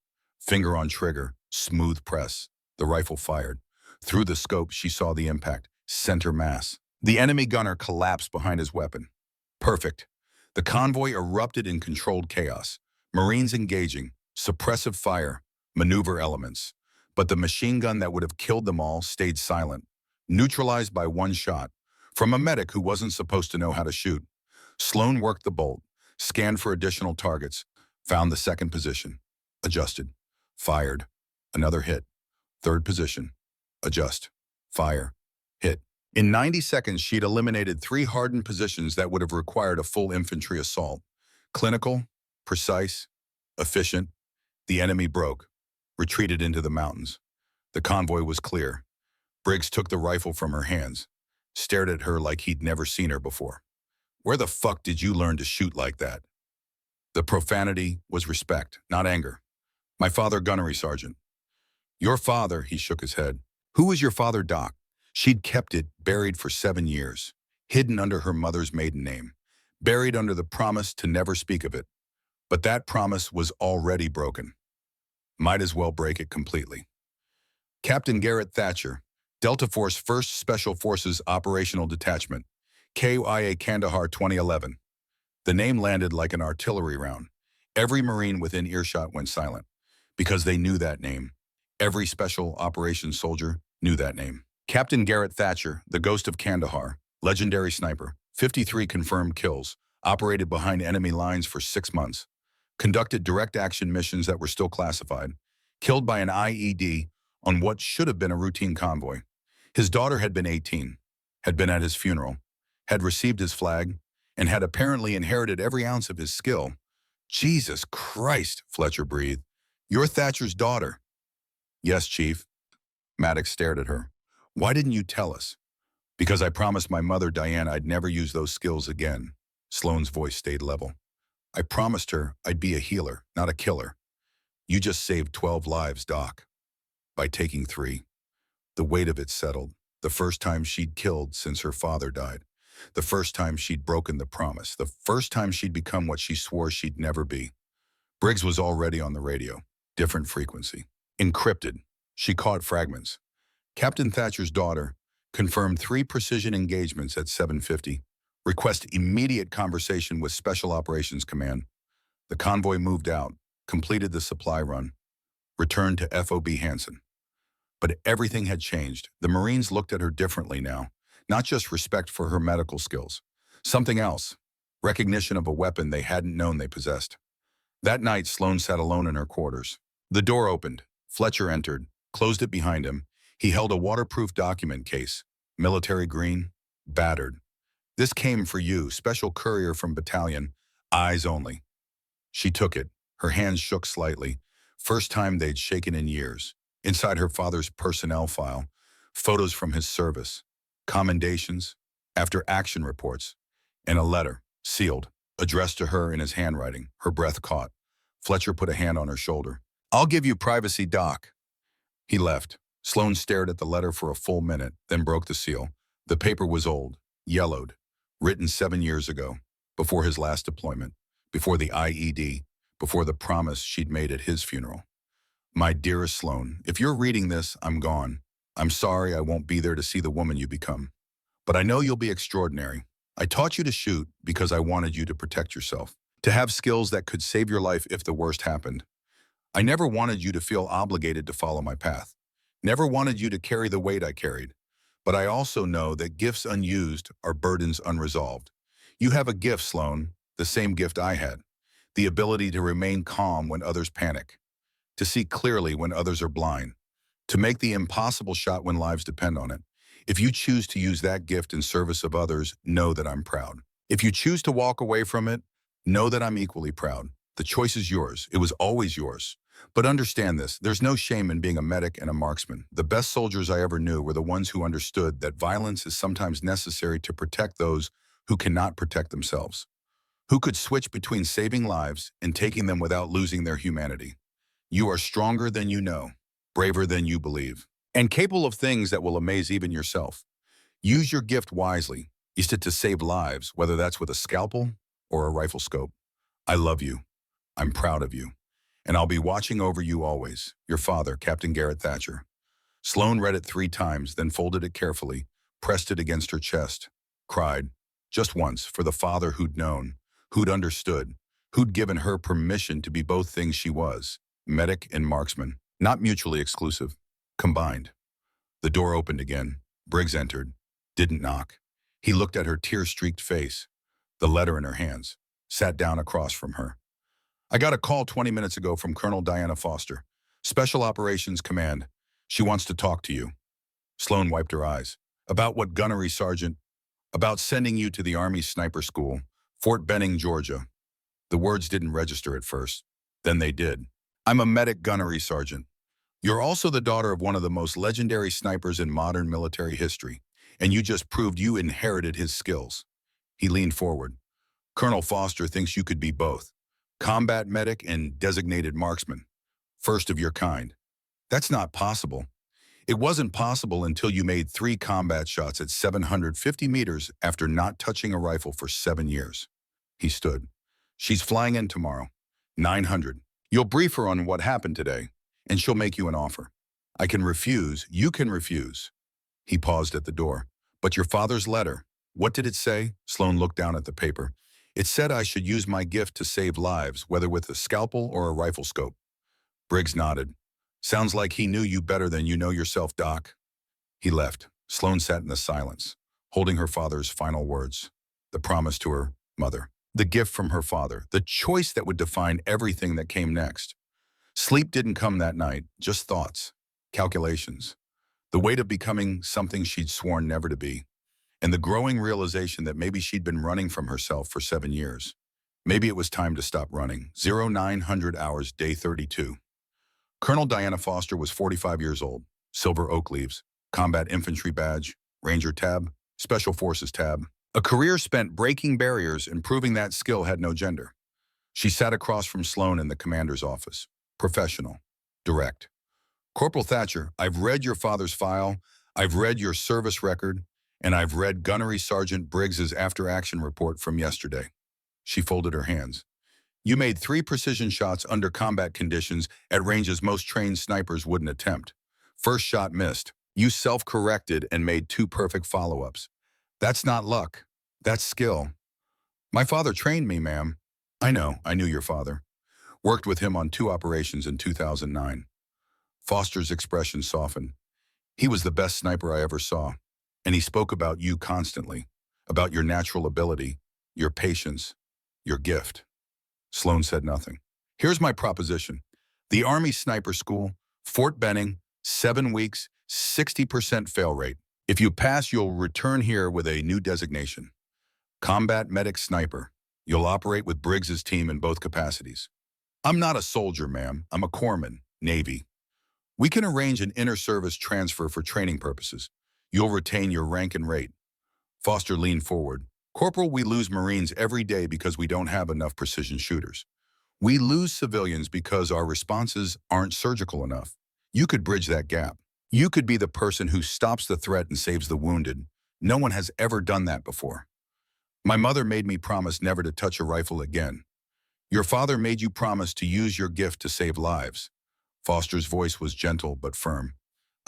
Finger on trigger. Smooth press. The rifle fired. Through the scope, she saw the impact. Center mass. The enemy gunner collapsed behind his weapon. Perfect. The convoy erupted in controlled chaos. Marines engaging, suppressive fire, maneuver elements. But the machine gun that would have killed them all stayed silent, neutralized by one shot, from a medic who wasn't supposed to know how to shoot. Sloan worked the bolt, scanned for additional targets, found the second position, adjusted, fired. Another hit. Third position, adjust, fire, hit. In 90 seconds, she'd eliminated 3 hardened positions that would have required a full infantry assault. Clinical, precise, efficient. The enemy broke, retreated into the mountains. The convoy was clear. Briggs took the rifle from her hands, stared at her like he'd never seen her before. Where the fuck did you learn to shoot like that? The profanity was respect, not anger. My father, gunnery sergeant. Your father, he shook his head. Who was your father, Doc? She'd kept it buried for 7 years, hidden under her mother's maiden name, buried under the promise to never speak of it. But that promise was already broken. Might as well break it completely. Captain Garrett Thatcher, Delta Force 1st Special Forces Operational Detachment, KIA Kandahar 2011. The name landed like an artillery round. Every Marine within earshot went silent, because they knew that name. Every Special Operations soldier knew that name. Captain Garrett Thatcher, the Ghost of Kandahar, legendary sniper, 53 confirmed kills, operated behind enemy lines for 6 months, conducted direct action missions that were still classified, killed by an IED on what should have been a routine convoy. His daughter had been 18, had been at his funeral, had received his flag, and had apparently inherited every ounce of his skill. Jesus Christ, Fletcher breathed. You're Thatcher's daughter. Yes, Chief. Maddox stared at her. Why didn't you tell us? Because I promised my mother, Diane, I'd never use those skills again. Sloane's voice stayed level. I promised her I'd be a healer, not a killer. You just saved 12 lives, Doc. By taking 3. The weight of it settled. The first time she'd killed since her father died. The first time she'd broken the promise. The first time she'd become what she swore she'd never be. Briggs was already on the radio. Different frequency. Encrypted. She caught fragments. Captain Thatcher's daughter confirmed 3 precision engagements at 7:50. Request immediate conversation with Special Operations Command. The convoy moved out, completed the supply run, returned to FOB Hansen. But everything had changed. The Marines looked at her differently now. Not just respect for her medical skills. Something else. Recognition of a weapon they hadn't known they possessed. That night, Sloane sat alone in her quarters. The door opened. Fletcher entered, closed it behind him. He held a waterproof document case, military green, battered. This came for you, special courier from battalion, eyes only. She took it. Her hands shook slightly. First time they'd shaken in years. Inside her father's personnel file, photos from his service, commendations, after action reports, and a letter, sealed, addressed to her in his handwriting. Her breath caught. Fletcher put a hand on her shoulder. I'll give you privacy, Doc. He left. Sloane stared at the letter for a full minute, then broke the seal. The paper was old, yellowed, written 7 years ago, before his last deployment, before the IED, before the promise she'd made at his funeral. My dearest Sloane, if you're reading this, I'm gone. I'm sorry I won't be there to see the woman you become. But I know you'll be extraordinary. I taught you to shoot because I wanted you to protect yourself, to have skills that could save your life if the worst happened. I never wanted you to feel obligated to follow my path. Never wanted you to carry the weight I carried. But I also know that gifts unused are burdens unresolved. You have a gift, Sloane, the same gift I had. The ability to remain calm when others panic. To see clearly when others are blind. To make the impossible shot when lives depend on it. If you choose to use that gift in service of others, know that I'm proud. If you choose to walk away from it, know that I'm equally proud. The choice is yours. It was always yours. But understand this, there's no shame in being a medic and a marksman. The best soldiers I ever knew were the ones who understood that violence is sometimes necessary to protect those who cannot protect themselves. Who could switch between saving lives and taking them without losing their humanity. You are stronger than you know, braver than you believe, and capable of things that will amaze even yourself. Use your gift wisely. Use it to save lives, whether that's with a scalpel or a rifle scope. I love you. I'm proud of you. And I'll be watching over you always. Your father, Captain Garrett Thatcher. Sloan read it 3 times, then folded it carefully, pressed it against her chest, cried, just once, for the father who'd known, who'd understood, who'd given her permission to be both things she was, medic and marksman, not mutually exclusive, combined. The door opened again. Briggs entered, didn't knock. He looked at her tear-streaked face, the letter in her hands, sat down across from her. I got a call 20 minutes ago from Colonel Diana Foster, Special Operations Command. She wants to talk to you. Sloan wiped her eyes. About what, gunnery sergeant? About sending you to the Army Sniper School, Fort Benning, Georgia. The words didn't register at first. Then they did. I'm a medic gunnery sergeant. You're also the daughter of one of the most legendary snipers in modern military history, and you just proved you inherited his skills. He leaned forward. Colonel Foster thinks you could be both. Combat medic and designated marksman. First of your kind. That's not possible. It wasn't possible until you made 3 combat shots at 750 meters after not touching a rifle for 7 years. He stood. She's flying in tomorrow. 900. You'll brief her on what happened today, and she'll make you an offer. I can refuse. You can refuse. He paused at the door. But your father's letter, what did it say? Sloan looked down at the paper. It said I should use my gift to save lives, whether with a scalpel or a rifle scope. Briggs nodded. Sounds like he knew you better than you know yourself, Doc. He left. Sloan sat in the silence, holding her father's final words. The promise to her mother. The gift from her father. The choice that would define everything that came next. Sleep didn't come that night, just thoughts, calculations. The weight of becoming something she'd sworn never to be. And the growing realization that maybe she'd been running from herself for 7 years. Maybe it was time to stop running. 0900 hours, day 32. Colonel Diana Foster was 45 years old, silver oak leaves, combat infantry badge, Ranger tab, Special Forces tab. A career spent breaking barriers and proving that skill had no gender. She sat across from Sloan in the commander's office. Professional. Direct. Corporal Thatcher, I've read your father's file, I've read your service record, and I've read Gunnery Sergeant Briggs's after-action report from yesterday. She folded her hands. You made 3 precision shots under combat conditions at ranges most trained snipers wouldn't attempt. First shot missed. You self-corrected and made 2 perfect follow-ups. That's not luck. That's skill. My father trained me, ma'am. I know, I knew your father. Worked with him on 2 operations in 2009. Foster's expression softened. He was the best sniper I ever saw. And he spoke about you constantly, about your natural ability, your patience, your gift. Sloan said nothing. Here's my proposition. The Army Sniper School, Fort Benning, 7 weeks, 60% fail rate. If you pass, you'll return here with a new designation. Combat Medic Sniper. You'll operate with Briggs's team in both capacities. I'm not a soldier, ma'am. I'm a corpsman, Navy. We can arrange an inter-service transfer for training purposes. You'll retain your rank and rate. Foster leaned forward. Corporal, we lose Marines every day because we don't have enough precision shooters. We lose civilians because our responses aren't surgical enough. You could bridge that gap. You could be the person who stops the threat and saves the wounded. No one has ever done that before. My mother made me promise never to touch a rifle again. Your father made you promise to use your gift to save lives. Foster's voice was gentle but firm.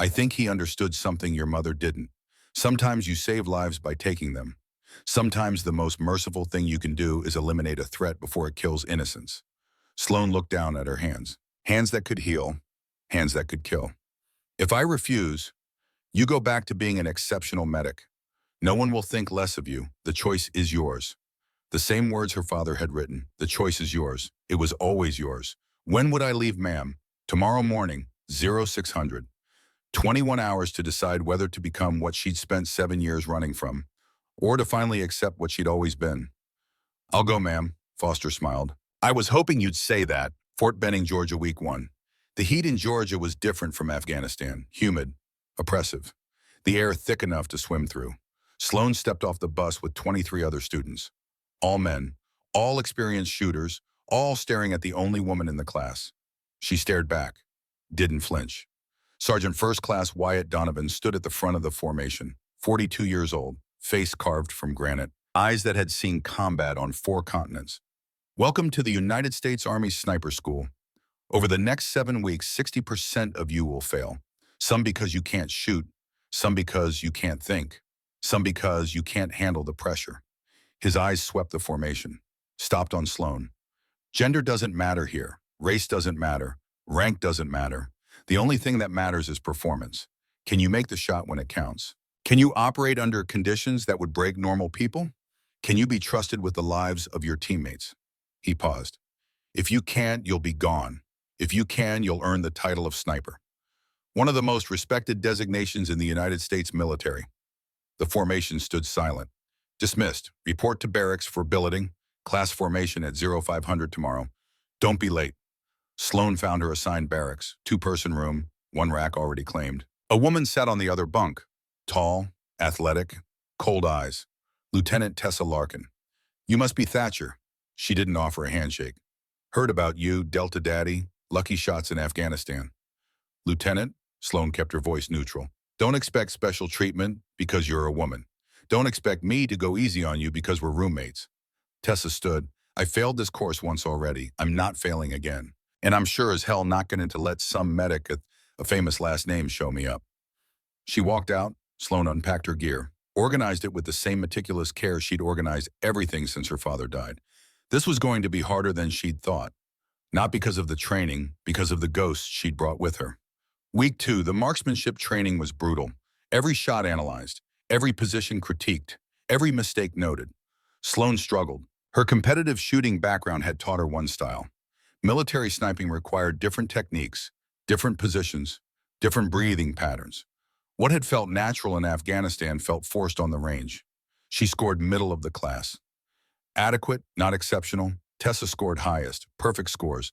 I think he understood something your mother didn't. Sometimes you save lives by taking them. Sometimes the most merciful thing you can do is eliminate a threat before it kills innocence. Sloan looked down at her hands. Hands that could heal, hands that could kill. If I refuse, you go back to being an exceptional medic. No one will think less of you. The choice is yours. The same words her father had written. The choice is yours. It was always yours. When would I leave, ma'am? Tomorrow morning, 0600. 21 hours to decide whether to become what she'd spent 7 years running from, or to finally accept what she'd always been. I'll go, ma'am, Foster smiled. I was hoping you'd say that. Fort Benning, Georgia, week 1. The heat in Georgia was different from Afghanistan. Humid, oppressive. The air thick enough to swim through. Sloan stepped off the bus with 23 other students. All men, all experienced shooters, all staring at the only woman in the class. She stared back, didn't flinch. Sergeant First Class Wyatt Donovan stood at the front of the formation, 42 years old, face carved from granite, eyes that had seen combat on 4 continents. Welcome to the United States Army Sniper School. Over the next 7 weeks, 60% of you will fail. Some because you can't shoot, some because you can't think, some because you can't handle the pressure. His eyes swept the formation, stopped on Sloan. Gender doesn't matter here. Race doesn't matter. Rank doesn't matter. The only thing that matters is performance. Can you make the shot when it counts? Can you operate under conditions that would break normal people? Can you be trusted with the lives of your teammates? He paused. If you can't, you'll be gone. If you can, you'll earn the title of sniper. One of the most respected designations in the United States military. The formation stood silent. Dismissed. Report to barracks for billeting. Class formation at 0500 tomorrow. Don't be late. Sloan found her assigned barracks. 2-person room, 1 rack already claimed. A woman sat on the other bunk. Tall, athletic, cold eyes. Lieutenant Tessa Larkin. You must be Thatcher. She didn't offer a handshake. Heard about you, Delta Daddy, lucky shots in Afghanistan. Lieutenant, Sloan kept her voice neutral. Don't expect special treatment because you're a woman. Don't expect me to go easy on you because we're roommates. Tessa stood. I failed this course once already. I'm not failing again. And I'm sure as hell not going to let some medic with a famous last name show me up. She walked out. Sloan unpacked her gear, organized it with the same meticulous care she'd organized everything since her father died. This was going to be harder than she'd thought. Not because of the training, because of the ghosts she'd brought with her. Week 2, the marksmanship training was brutal. Every shot analyzed, every position critiqued, every mistake noted. Sloan struggled. Her competitive shooting background had taught her one style. Military sniping required different techniques, different positions, different breathing patterns. What had felt natural in Afghanistan felt forced on the range. She scored middle of the class. Adequate, not exceptional. Tessa scored highest, perfect scores.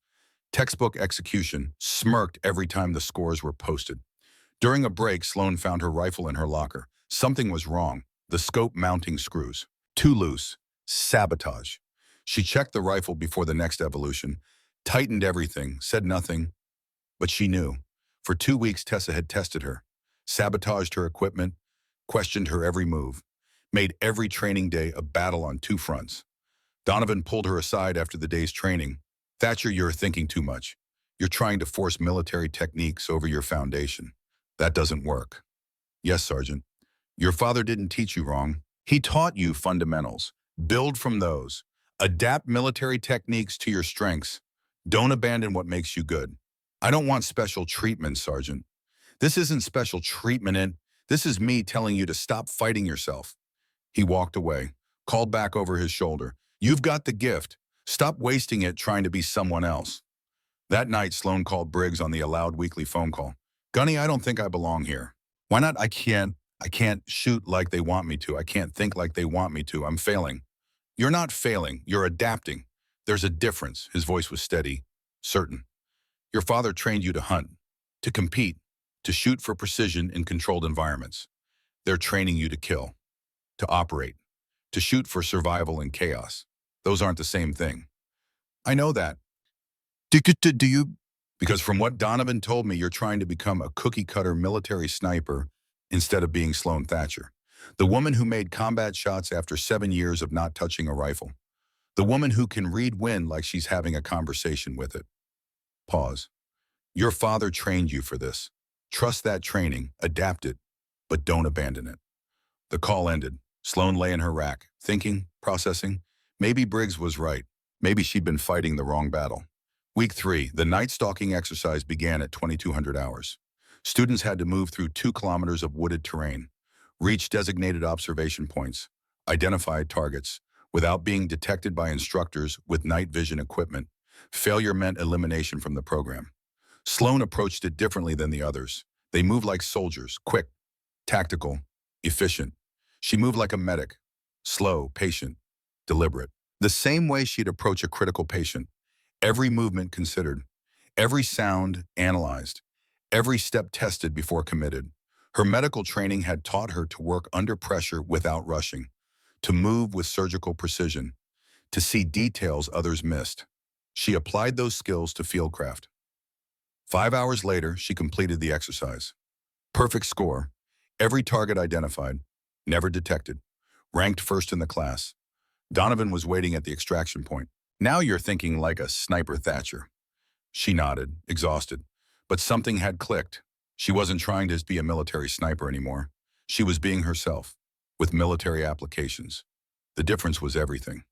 Textbook execution, smirked every time the scores were posted. During a break, Sloan found her rifle in her locker. Something was wrong. The scope mounting screws. Too loose. Sabotage. She checked the rifle before the next evolution, tightened everything, said nothing, but she knew. For 2 weeks, Tessa had tested her, sabotaged her equipment, questioned her every move, made every training day a battle on 2 fronts. Donovan pulled her aside after the day's training. Thatcher, you're thinking too much. You're trying to force military techniques over your foundation. That doesn't work. Yes, Sergeant. Your father didn't teach you wrong. He taught you fundamentals. Build from those. Adapt military techniques to your strengths. Don't abandon what makes you good. I don't want special treatment, Sergeant. This isn't special treatment, this is me telling you to stop fighting yourself. He walked away, called back over his shoulder. You've got the gift. Stop wasting it trying to be someone else. That night, Sloan called Briggs on the allowed weekly phone call. Gunny, I don't think I belong here. Why not? I can't shoot like they want me to. I can't think like they want me to. I'm failing. You're not failing. You're adapting. There's a difference. His voice was steady, certain. Your father trained you to hunt, to compete, to shoot for precision in controlled environments. They're training you to kill, to operate, to shoot for survival in chaos. Those aren't the same thing. I know that. Do you? Because from what Donovan told me, you're trying to become a cookie-cutter military sniper instead of being Sloan Thatcher. The woman who made combat shots after 7 years of not touching a rifle. The woman who can read wind like she's having a conversation with it. Pause. Your father trained you for this. Trust that training, adapt it, but don't abandon it. The call ended. Sloan lay in her rack, thinking, processing. Maybe Briggs was right. Maybe she'd been fighting the wrong battle. Week 3, the night stalking exercise began at 2200 hours. Students had to move through 2 kilometers of wooded terrain, reach designated observation points, identify targets, without being detected by instructors with night vision equipment. Failure meant elimination from the program. Sloan approached it differently than the others. They moved like soldiers, quick, tactical, efficient. She moved like a medic, slow, patient, deliberate. The same way she'd approach a critical patient. Every movement considered, every sound analyzed, every step tested before committed. Her medical training had taught her to work under pressure without rushing, to move with surgical precision, to see details others missed. She applied those skills to fieldcraft. 5 hours later, she completed the exercise. Perfect score, every target identified, never detected, ranked first in the class. Donovan was waiting at the extraction point. Now you're thinking like a sniper Thatcher. She nodded, exhausted. But something had clicked. She wasn't trying to be a military sniper anymore. She was being herself, with military applications. The difference was everything.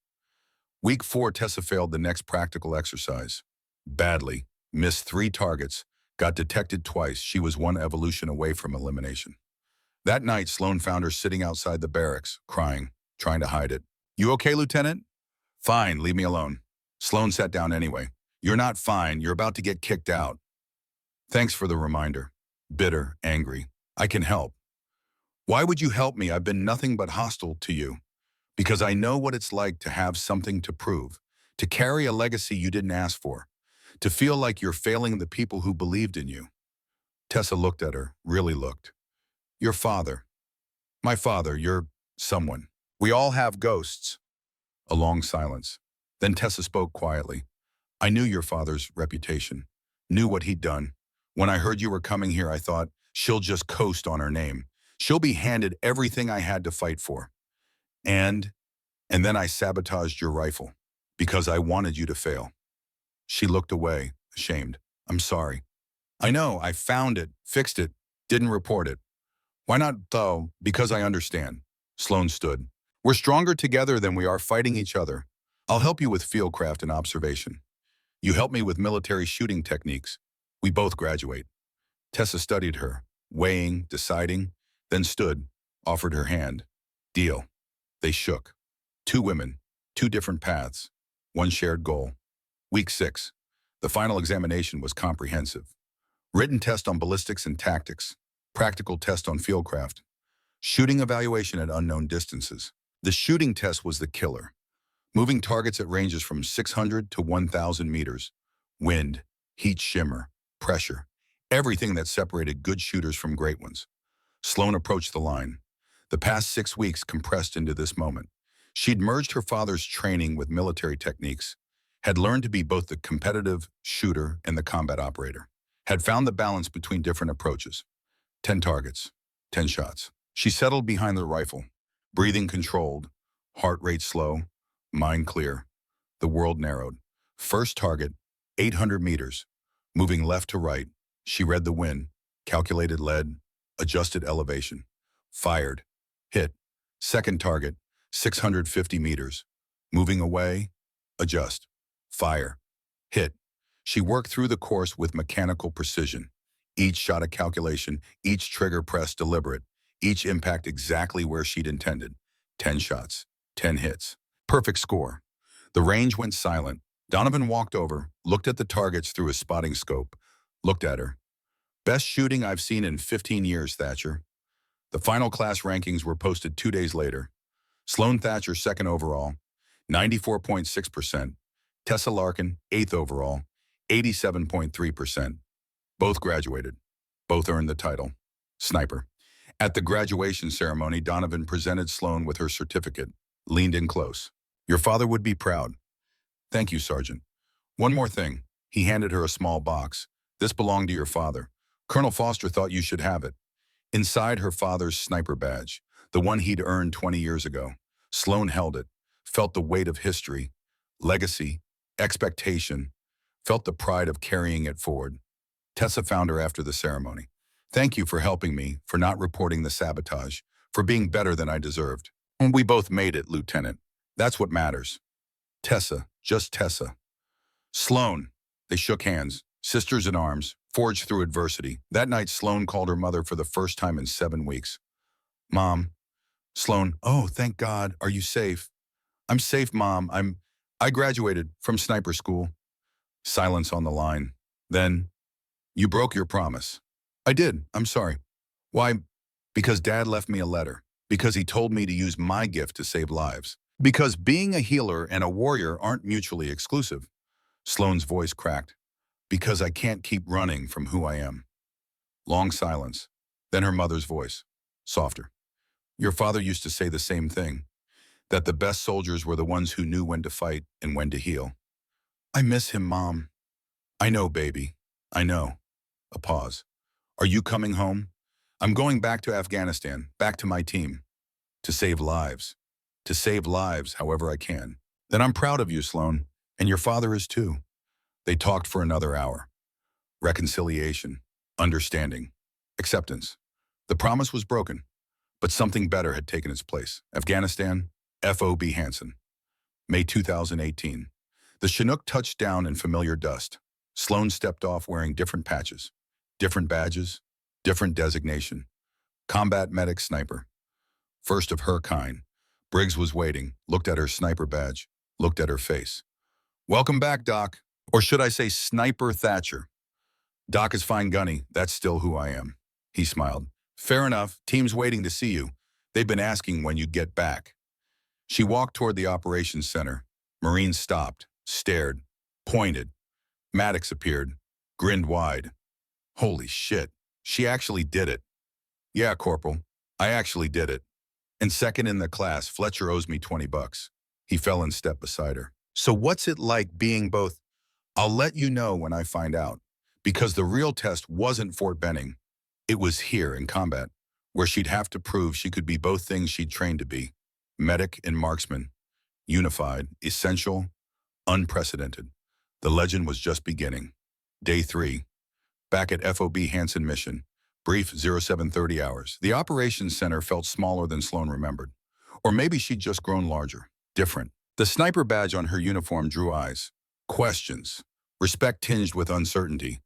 Week 4, Tessa failed the next practical exercise. Badly, missed 3 targets, got detected twice. She was 1 evolution away from elimination. That night, Sloan found her sitting outside the barracks, crying, trying to hide it. "You okay, Lieutenant?" "Fine, leave me alone." Sloan sat down anyway. "You're not fine, you're about to get kicked out." "Thanks for the reminder." Bitter, angry. "I can help." "Why would you help me? I've been nothing but hostile to you." "Because I know what it's like to have something to prove, to carry a legacy you didn't ask for, to feel like you're failing the people who believed in you." Tessa looked at her, really looked. "Your father." "My father, you're someone. We all have ghosts." A long silence. Then Tessa spoke quietly. "I knew your father's reputation, knew what he'd done. When I heard you were coming here, I thought, she'll just coast on her name. She'll be handed everything I had to fight for. And then I sabotaged your rifle, because I wanted you to fail." She looked away, ashamed. "I'm sorry." "I know, I found it, fixed it, didn't report it." "Why not, though?" "Because I understand." Sloan stood. "We're stronger together than we are fighting each other. I'll help you with fieldcraft and observation. You help me with military shooting techniques. We both graduate." Tessa studied her, weighing, deciding, then stood, offered her hand. "Deal." They shook. 2 women, 2 different paths, 1 shared goal. Week 6. The final examination was comprehensive. Written test on ballistics and tactics. Practical test on fieldcraft. Shooting evaluation at unknown distances. The shooting test was the killer. Moving targets at ranges from 600 to 1,000 meters. Wind, heat shimmer, pressure. Everything that separated good shooters from great ones. Sloan approached the line. The past 6 weeks compressed into this moment. She'd merged her father's training with military techniques, had learned to be both the competitive shooter and the combat operator, had found the balance between different approaches. 10 targets, 10 shots. She settled behind the rifle, breathing controlled, heart rate slow, mind clear. The world narrowed. First target, 800 meters. Moving left to right, she read the wind, calculated lead, adjusted elevation. Fired. Hit. Second target, 650 meters. Moving away, adjust. Fire. Hit. She worked through the course with mechanical precision. Each shot a calculation, each trigger press deliberate, each impact exactly where she'd intended. 10 shots, 10 hits. Perfect score. The range went silent. Donovan walked over, looked at the targets through his spotting scope, looked at her. "Best shooting I've seen in 15 years, Thatcher." The final class rankings were posted 2 days later. Sloan Thatcher, 2nd overall, 94.6%. Tessa Larkin, 8th overall, 87.3%. Both graduated. Both earned the title. Sniper. At the graduation ceremony, Donovan presented Sloan with her certificate, leaned in close. "Your father would be proud." "Thank you, Sergeant." "One more thing." He handed her a small box. "This belonged to your father. Colonel Foster thought you should have it." Inside, her father's sniper badge, the one he'd earned 20 years ago. Sloan held it, felt the weight of history, legacy, expectation, felt the pride of carrying it forward. Tessa found her after the ceremony. "Thank you for helping me, for not reporting the sabotage, for being better than I deserved. And we both made it, Lieutenant. That's what matters." Tessa, just Tessa. Sloan. They shook hands, sisters in arms, forged through adversity. That night, Sloan called her mother for the first time in 7 weeks. "Mom." Sloan, "Oh, thank God. Are you safe?" "I'm safe, Mom. I graduated from sniper school." Silence on the line. Then, "You broke your promise." "I did. I'm sorry." "Why?" "Because Dad left me a letter. Because he told me to use my gift to save lives. Because being a healer and a warrior aren't mutually exclusive." Sloan's voice cracked. "Because I can't keep running from who I am." Long silence. Then her mother's voice, softer. "Your father used to say the same thing, that the best soldiers were the ones who knew when to fight and when to heal." "I miss him, Mom." "I know, baby. I know." A pause. "Are you coming home?" "I'm going back to Afghanistan, back to my team. To save lives. To save lives however I can." "Then I'm proud of you, Sloan. And your father is too." They talked for another hour. Reconciliation, understanding, acceptance. The promise was broken, but something better had taken its place. Afghanistan, FOB Hansen, May 2018. The Chinook touched down in familiar dust. Sloan stepped off wearing different patches, different badges, different designation. Combat medic sniper, first of her kind. Briggs was waiting, looked at her sniper badge, looked at her face. Welcome back, Doc. Or should I say Sniper Thatcher? Doc is fine, Gunny. That's still who I am. He smiled. Fair enough. Team's waiting to see you. They've been asking when you'd get back. She walked toward the operations center. Marines stopped, stared, pointed. Maddox appeared, grinned wide. Holy shit. She actually did it. Yeah, Corporal. I actually did it. And second in the class, Fletcher owes me $20. He fell in step beside her. So what's it like being both? I'll let you know when I find out. Because the real test wasn't Fort Benning. It was here in combat, where she'd have to prove she could be both things she'd trained to be. Medic and marksman. Unified, essential, unprecedented. The legend was just beginning. Day 3. Back at FOB Hansen mission. Brief 0730 hours. The operations center felt smaller than Sloan remembered. Or maybe she'd just grown larger. Different. The sniper badge on her uniform drew eyes. Questions. Respect tinged with uncertainty.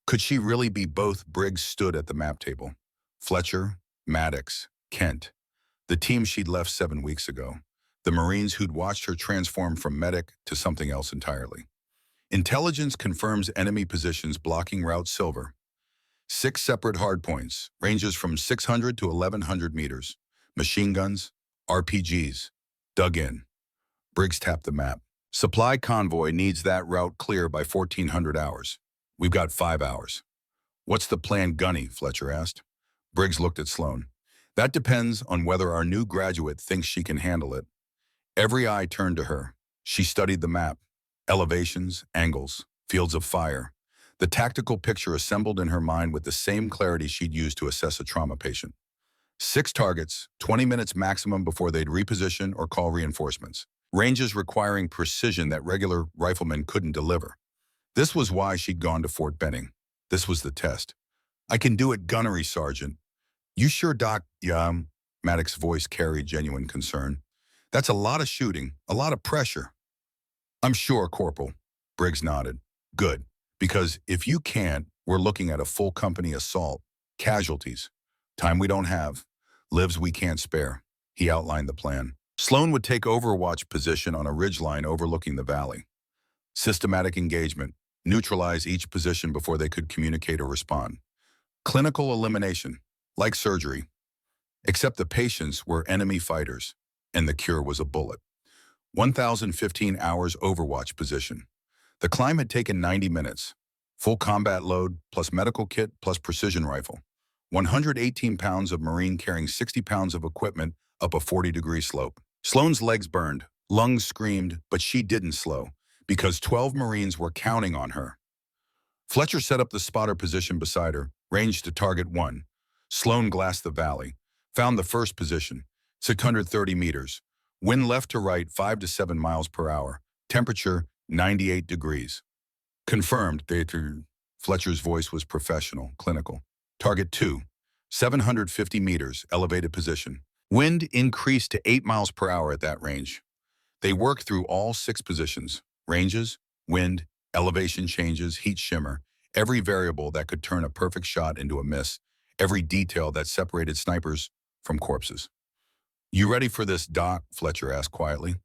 Could she really be both? Briggs stood at the map table. Fletcher, Maddox, Kent. The team she'd left 7 weeks ago. The Marines who'd watched her transform from medic to something else entirely. Intelligence confirms enemy positions blocking Route Silver. 6 separate hardpoints, ranges from 600 to 1,100 meters. Machine guns, RPGs. Dug in. Briggs tapped the map. Supply convoy needs that route clear by 1400 hours. We've got 5 hours. What's the plan, Gunny? Fletcher asked. Briggs looked at Sloan. That depends on whether our new graduate thinks she can handle it. Every eye turned to her. She studied the map. Elevations, angles, fields of fire. The tactical picture assembled in her mind with the same clarity she'd used to assess a trauma patient. 6 targets, 20 minutes maximum before they'd reposition or call reinforcements. Ranges requiring precision that regular riflemen couldn't deliver. This was why she'd gone to Fort Benning. This was the test. I can do it, gunnery sergeant. You sure, Doc? Yeah, Maddox's voice carried genuine concern. That's a lot of shooting, a lot of pressure. I'm sure, Corporal. Briggs nodded. Good, because if you can't, we're looking at a full company assault, casualties, time we don't have, lives we can't spare. He outlined the plan. Sloan would take overwatch position on a ridgeline overlooking the valley. Systematic engagement, neutralize each position before they could communicate or respond. Clinical elimination, like surgery. Except the patients were enemy fighters, and the cure was a bullet. 1,015 hours overwatch position. The climb had taken 90 minutes. Full combat load, plus medical kit, plus precision rifle. 118 pounds of Marine carrying 60 pounds of equipment up a 40-degree slope. Sloan's legs burned, lungs screamed, but she didn't slow, because 12 Marines were counting on her. Fletcher set up the spotter position beside her, ranged to target 1. Sloan glassed the valley, found the first position, 630 meters. Wind left to right 5 to 7 miles per hour. Temperature 98 degrees. Confirmed, Fletcher's voice was professional, clinical. Target 2, 750 meters, elevated position. Wind increased to 8 miles per hour at that range. They worked through all 6 positions, ranges, wind, elevation changes, heat shimmer, every variable that could turn a perfect shot into a miss, every detail that separated snipers from corpses. You ready for this, Doc? Fletcher asked quietly.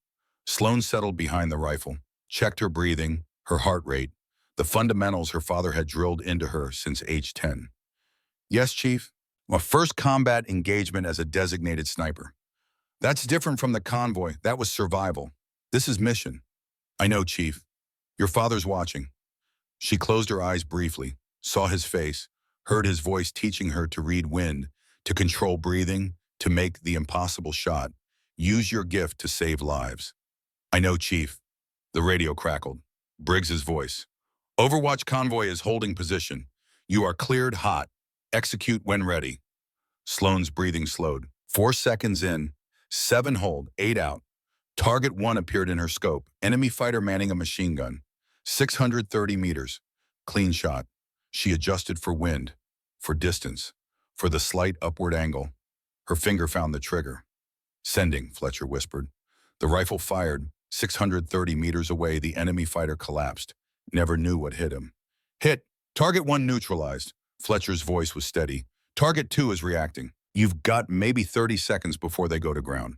Sloan settled behind the rifle, checked her breathing, her heart rate, the fundamentals her father had drilled into her since age 10. Yes, Chief. My first combat engagement as a designated sniper. That's different from the convoy. That was survival. This is mission. I know, Chief. Your father's watching. She closed her eyes briefly, saw his face, heard his voice teaching her to read wind, to control breathing, to make the impossible shot. Use your gift to save lives. I know, Chief. The radio crackled. Briggs's voice. Overwatch convoy is holding position. You are cleared hot. Execute when ready. Sloan's breathing slowed. 4 seconds in. 7 hold. 8 out. Target 1 appeared in her scope. Enemy fighter manning a machine gun. 630 meters. Clean shot. She adjusted for wind, for distance, for the slight upward angle. Her finger found the trigger. Sending, Fletcher whispered. The rifle fired. 630 meters away, the enemy fighter collapsed. Never knew what hit him. Hit. Target 1 neutralized. Fletcher's voice was steady. Target 2 is reacting. You've got maybe 30 seconds before they go to ground.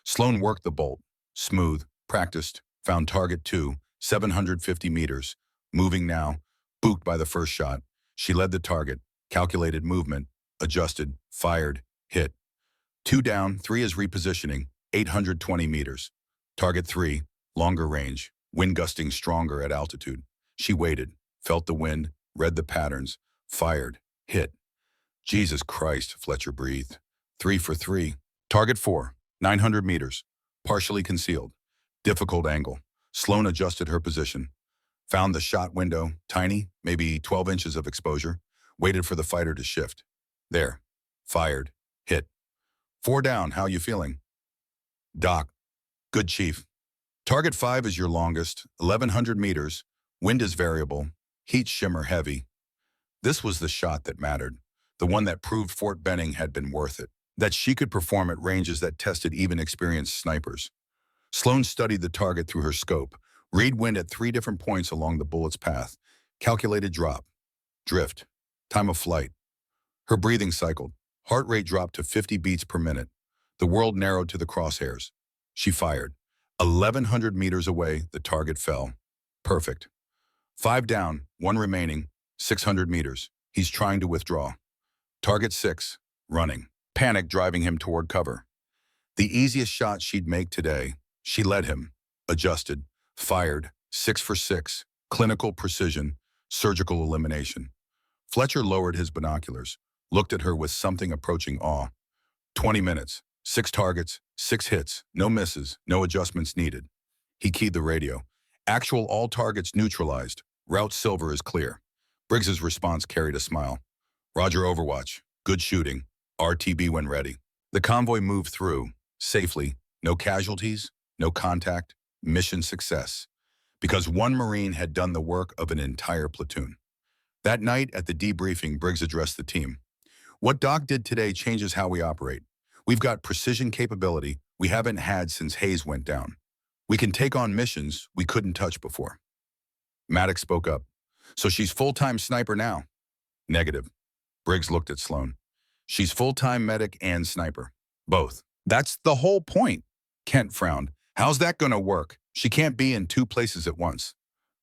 Sloan worked the bolt. Smooth. Practiced. Found target 2, 750 meters. Moving now. Booked by the first shot. She led the target. Calculated movement. Adjusted. Fired. Hit. 2 down. 3 is repositioning. 820 meters. Target 3. Longer range. Wind gusting stronger at altitude. She waited. Felt the wind. Read the patterns. Fired. Hit. Jesus Christ, Fletcher breathed. 3 for 3. Target 4. 900 meters. Partially concealed. Difficult angle. Sloan adjusted her position. Found the shot window, tiny, maybe 12 inches of exposure. Waited for the fighter to shift. There. Fired. Hit. 4 down, how you feeling? Doc. Good, Chief. Target 5 is your longest, 1,100 meters. Wind is variable. Heat shimmer heavy. This was the shot that mattered. The one that proved Fort Benning had been worth it. That she could perform at ranges that tested even experienced snipers. Sloan studied the target through her scope. Read wind at 3 different points along the bullet's path. Calculated drop. Drift. Time of flight. Her breathing cycled. Heart rate dropped to 50 beats per minute. The world narrowed to the crosshairs. She fired. 1,100 meters away, the target fell. Perfect. 5 down, 1 remaining, 600 meters. He's trying to withdraw. Target 6, running. Panic driving him toward cover. The easiest shot she'd make today. She led him. Adjusted. Fired. 6 for 6. Clinical precision. Surgical elimination. Fletcher lowered his binoculars. Looked at her with something approaching awe. 20 minutes. 6 targets. 6 hits. No misses. No adjustments needed. He keyed the radio. Actual all targets neutralized. Route silver is clear. Briggs's response carried a smile. Roger, Overwatch. Good shooting. RTB when ready. The convoy moved through, safely. No casualties, no contact, mission success. Because 1 Marine had done the work of an entire platoon. That night at the debriefing, Briggs addressed the team. What Doc did today changes how we operate. We've got precision capability we haven't had since Hayes went down. We can take on missions we couldn't touch before. Maddox spoke up. So she's full-time sniper now? Negative. Briggs looked at Sloan. She's full-time medic and sniper. Both. That's the whole point. Kent frowned. How's that gonna work? She can't be in 2 places at once.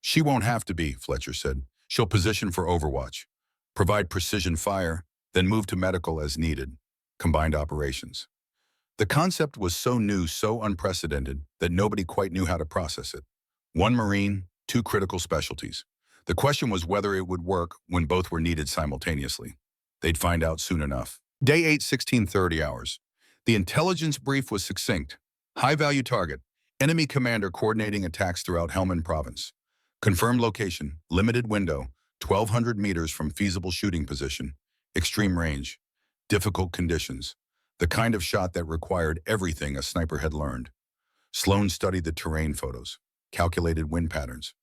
She won't have to be, Fletcher said. She'll position for Overwatch. Provide precision fire, then move to medical as needed. Combined operations. The concept was so new, so unprecedented, that nobody quite knew how to process it. 1 Marine, 2 critical specialties. The question was whether it would work when both were needed simultaneously. They'd find out soon enough. Day 8, 1630 hours. The intelligence brief was succinct. High-value target. Enemy commander coordinating attacks throughout Helmand Province. Confirmed location. Limited window. 1,200 meters from feasible shooting position. Extreme range. Difficult conditions. The kind of shot that required everything a sniper had learned. Sloan studied the terrain photos. Calculated wind patterns.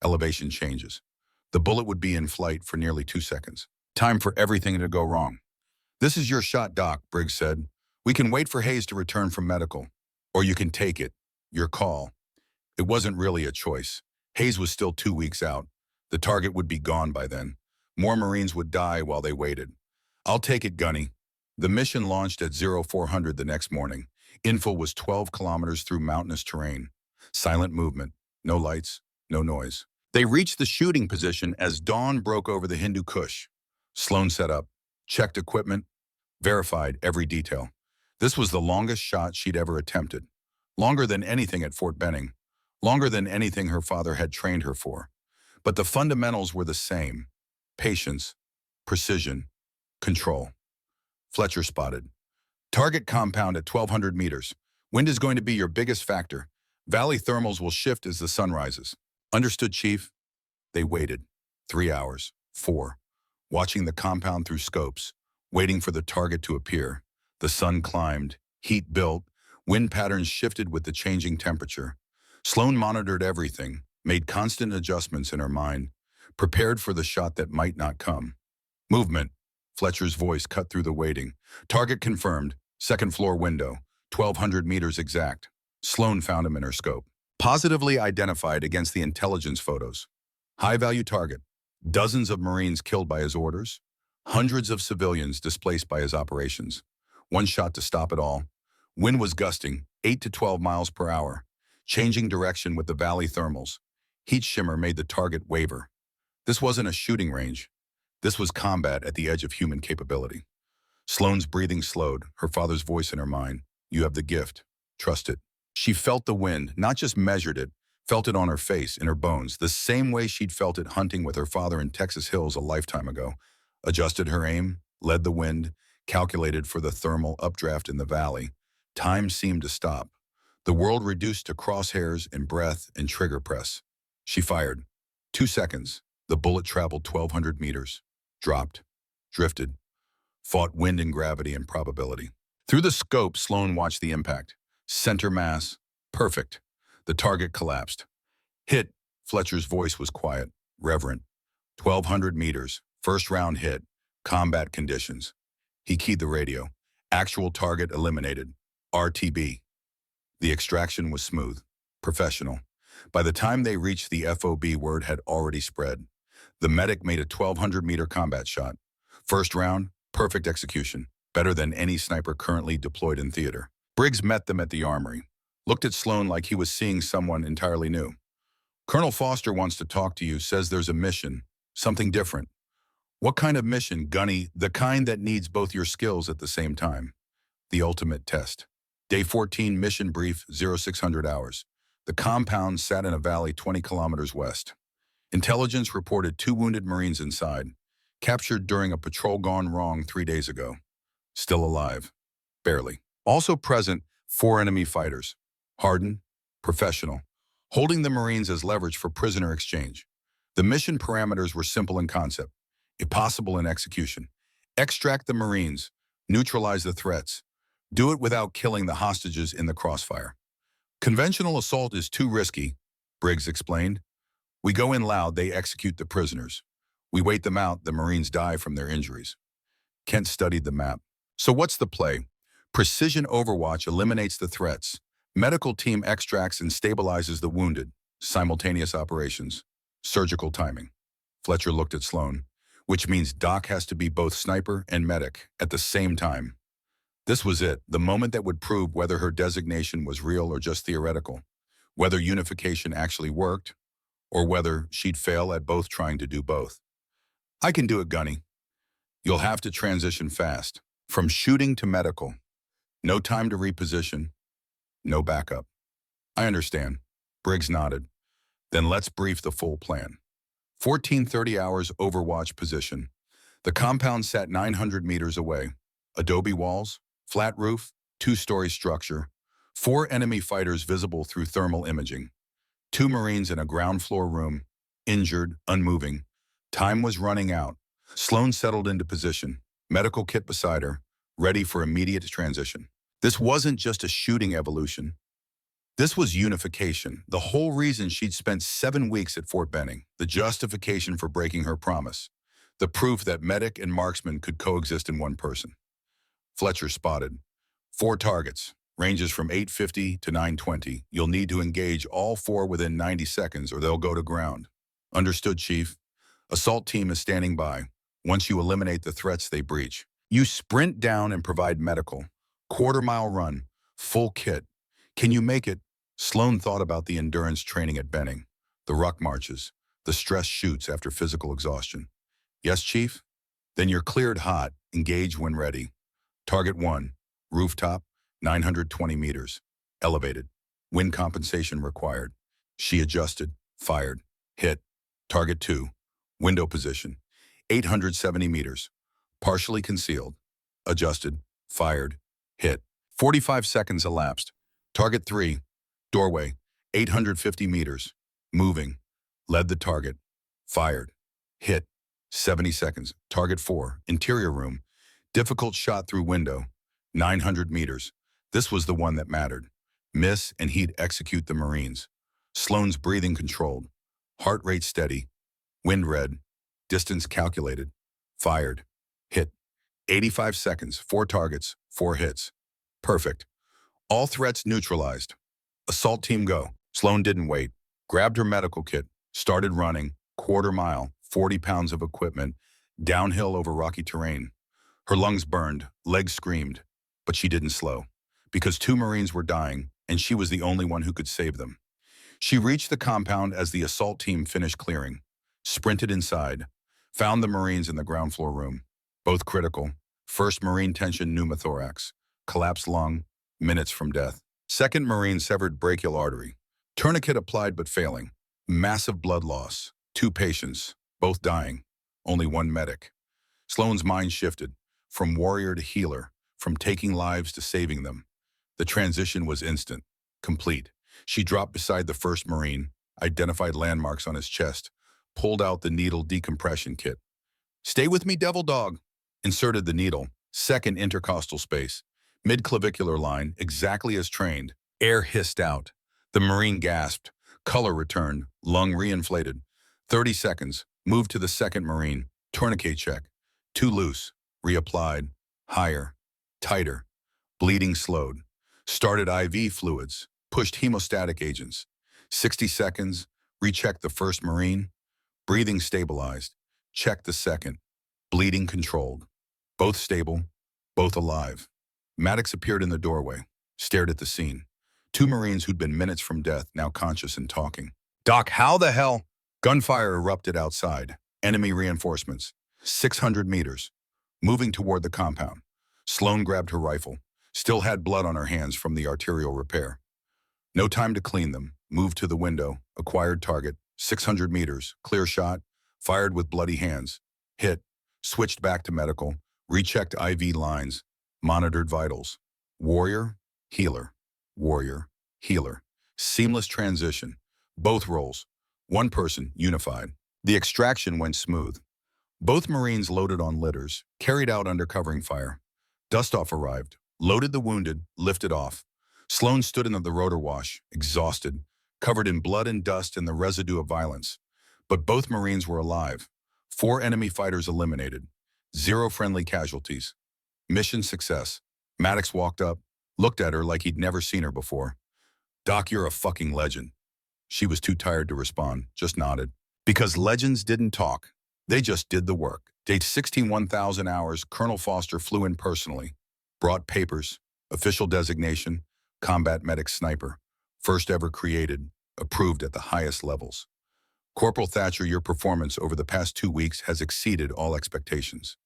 Elevation changes. The bullet would be in flight for nearly 2 seconds. Time for everything to go wrong. This is your shot, Doc, Briggs said. We can wait for Hayes to return from medical. Or you can take it. Your call. It wasn't really a choice. Hayes was still 2 weeks out. The target would be gone by then. More Marines would die while they waited. I'll take it, Gunny. The mission launched at 0400 the next morning. Info was 12 kilometers through mountainous terrain. Silent movement. No lights, no noise. They reached the shooting position as dawn broke over the Hindu Kush. Sloan set up, checked equipment, verified every detail. This was the longest shot she'd ever attempted. Longer than anything at Fort Benning. Longer than anything her father had trained her for. But the fundamentals were the same. Patience, precision, control. Fletcher spotted. Target compound at 1,200 meters. Wind is going to be your biggest factor. Valley thermals will shift as the sun rises. Understood, Chief? They waited. 3 hours. 4. Watching the compound through scopes. Waiting for the target to appear. The sun climbed. Heat built. Wind patterns shifted with the changing temperature. Sloan monitored everything. made constant adjustments in her mind, prepared for the shot that might not come. Movement. Fletcher's voice cut through the waiting. Target confirmed. Second floor window. 1,200 meters exact. Sloan found him in her scope. Positively identified against the intelligence photos. High-value target. Dozens of Marines killed by his orders. Hundreds of civilians displaced by his operations. One shot to stop it all. Wind was gusting, 8 to 12 miles per hour, changing direction with the valley thermals. Heat shimmer made the target waver. This wasn't a shooting range. This was combat at the edge of human capability. Sloane's breathing slowed, her father's voice in her mind. You have the gift. Trust it. She felt the wind, not just measured it, felt it on her face, in her bones, the same way she'd felt it hunting with her father in Texas hills a lifetime ago. Adjusted her aim, led the wind, calculated for the thermal updraft in the valley. Time seemed to stop. The world reduced to crosshairs and breath and trigger press. She fired. 2 seconds. The bullet traveled 1,200 meters. Dropped. Drifted. Fought wind and gravity and probability. Through the scope, Sloan watched the impact. Center mass. Perfect. The target collapsed. Hit. Fletcher's voice was quiet, reverent. 1,200 meters. First round hit. Combat conditions. He keyed the radio. Actual target eliminated. RTB. The extraction was smooth. Professional. By the time they reached the FOB, word had already spread. The medic made a 1,200-meter combat shot. First round, perfect execution. Better than any sniper currently deployed in theater. Briggs met them at the armory. Looked at Sloan like he was seeing someone entirely new. Colonel Foster wants to talk to you, says there's a mission. Something different. What kind of mission, Gunny? The kind that needs both your skills at the same time. The ultimate test. Day 14, mission brief, 0600 hours. The compound sat in a valley 20 kilometers west. Intelligence reported 2 wounded Marines inside, captured during a patrol gone wrong 3 days ago. Still alive. Barely. Also present, 4 enemy fighters. Hardened, professional, holding the Marines as leverage for prisoner exchange. The mission parameters were simple in concept, impossible in execution. Extract the Marines, neutralize the threats. Do it without killing the hostages in the crossfire. Conventional assault is too risky, Briggs explained. We go in loud, they execute the prisoners. We wait them out, the Marines die from their injuries. Kent studied the map. So what's the play? Precision overwatch eliminates the threats. Medical team extracts and stabilizes the wounded. Simultaneous operations. Surgical timing. Fletcher looked at Sloan, which means Doc has to be both sniper and medic at the same time. This was it, the moment that would prove whether her designation was real or just theoretical, whether unification actually worked, or whether she'd fail at both trying to do both. I can do it, Gunny. You'll have to transition fast, from shooting to medical. No time to reposition, no backup. I understand. Briggs nodded. Then let's brief the full plan. 1430 hours overwatch position. The compound sat 900 meters away. Adobe walls, flat roof, 2-story structure. 4 enemy fighters visible through thermal imaging. 2 Marines in a ground floor room, injured, unmoving. Time was running out. Sloan settled into position, medical kit beside her, ready for immediate transition. This wasn't just a shooting evolution. This was unification, the whole reason she'd spent 7 weeks at Fort Benning, the justification for breaking her promise, the proof that medic and marksman could coexist in one person. Fletcher spotted 4 targets, ranges from 850 to 920. You'll need to engage all 4 within 90 seconds or they'll go to ground. Understood, Chief. Assault team is standing by. Once you eliminate the threats they breach, you sprint down and provide medical. Quarter-mile run, full kit. Can you make it? Sloan thought about the endurance training at Benning, the ruck marches, the stress shoots after physical exhaustion. Yes, Chief? Then you're cleared hot. Engage when ready. Target 1, rooftop, 920 meters. Elevated. Wind compensation required. She adjusted, fired, hit. Target 2, window position, 870 meters. Partially concealed. Adjusted, fired, hit. 45 seconds elapsed. Target 3, doorway, 850 meters. Moving. Led the target. Fired. Hit. 70 seconds. Target 4, interior room. Difficult shot through window. 900 meters. This was the one that mattered. Miss and he'd execute the Marines. Sloan's breathing controlled. Heart rate steady. Wind red. Distance calculated. Fired. Hit. 85 seconds, 4 targets, 4 hits. Perfect. All threats neutralized. Assault team go. Sloan didn't wait. Grabbed her medical kit, started running, quarter mile, 40 pounds of equipment, downhill over rocky terrain. Her lungs burned, legs screamed, but she didn't slow. Because 2 Marines were dying, and she was the only one who could save them. She reached the compound as the assault team finished clearing, sprinted inside, found the Marines in the ground floor room. Both critical. First Marine tension pneumothorax, collapsed lung, minutes from death. Second Marine severed brachial artery. Tourniquet applied but failing. Massive blood loss. 2 patients, both dying. Only 1 medic. Sloan's mind shifted, from warrior to healer, from taking lives to saving them. The transition was instant, complete. She dropped beside the first Marine, identified landmarks on his chest, pulled out the needle decompression kit. "Stay with me, devil dog." Inserted the needle, second intercostal space, mid-clavicular line, exactly as trained. Air hissed out. The Marine gasped. Color returned, lung reinflated. 30 seconds, moved to the second Marine. Tourniquet check. Too loose. Reapplied. Higher. Tighter. Bleeding slowed. Started IV fluids. Pushed hemostatic agents. 60 seconds. Rechecked the first Marine. Breathing stabilized. Checked the second. Bleeding controlled. Both stable. Both alive. Maddox appeared in the doorway. Stared at the scene. 2 Marines who'd been minutes from death, now conscious and talking. "Doc, how the hell?" Gunfire erupted outside. Enemy reinforcements. 600 meters. Moving toward the compound. Sloan grabbed her rifle. Still had blood on her hands from the arterial repair. No time to clean them. Moved to the window. Acquired target. 600 meters. Clear shot. Fired with bloody hands. Hit. Switched back to medical. Rechecked IV lines. Monitored vitals. Warrior. Healer. Warrior. Healer. Seamless transition. Both roles. One person, unified. The extraction went smooth. Both Marines loaded on litters, carried out under covering fire. Dust-off arrived, loaded the wounded, lifted off. Sloan stood in the rotor wash, exhausted, covered in blood and dust and the residue of violence. But both Marines were alive. 4 enemy fighters eliminated. 0 friendly casualties. Mission success. Maddox walked up, looked at her like he'd never seen her before. "Doc, you're a fucking legend." She was too tired to respond, just nodded. Because legends didn't talk. They just did the work. Date 61,000 hours, Colonel Foster flew in personally. Brought papers, official designation, combat medic sniper. First ever created, approved at the highest levels. Corporal Thatcher, your performance over the past 2 weeks has exceeded all expectations.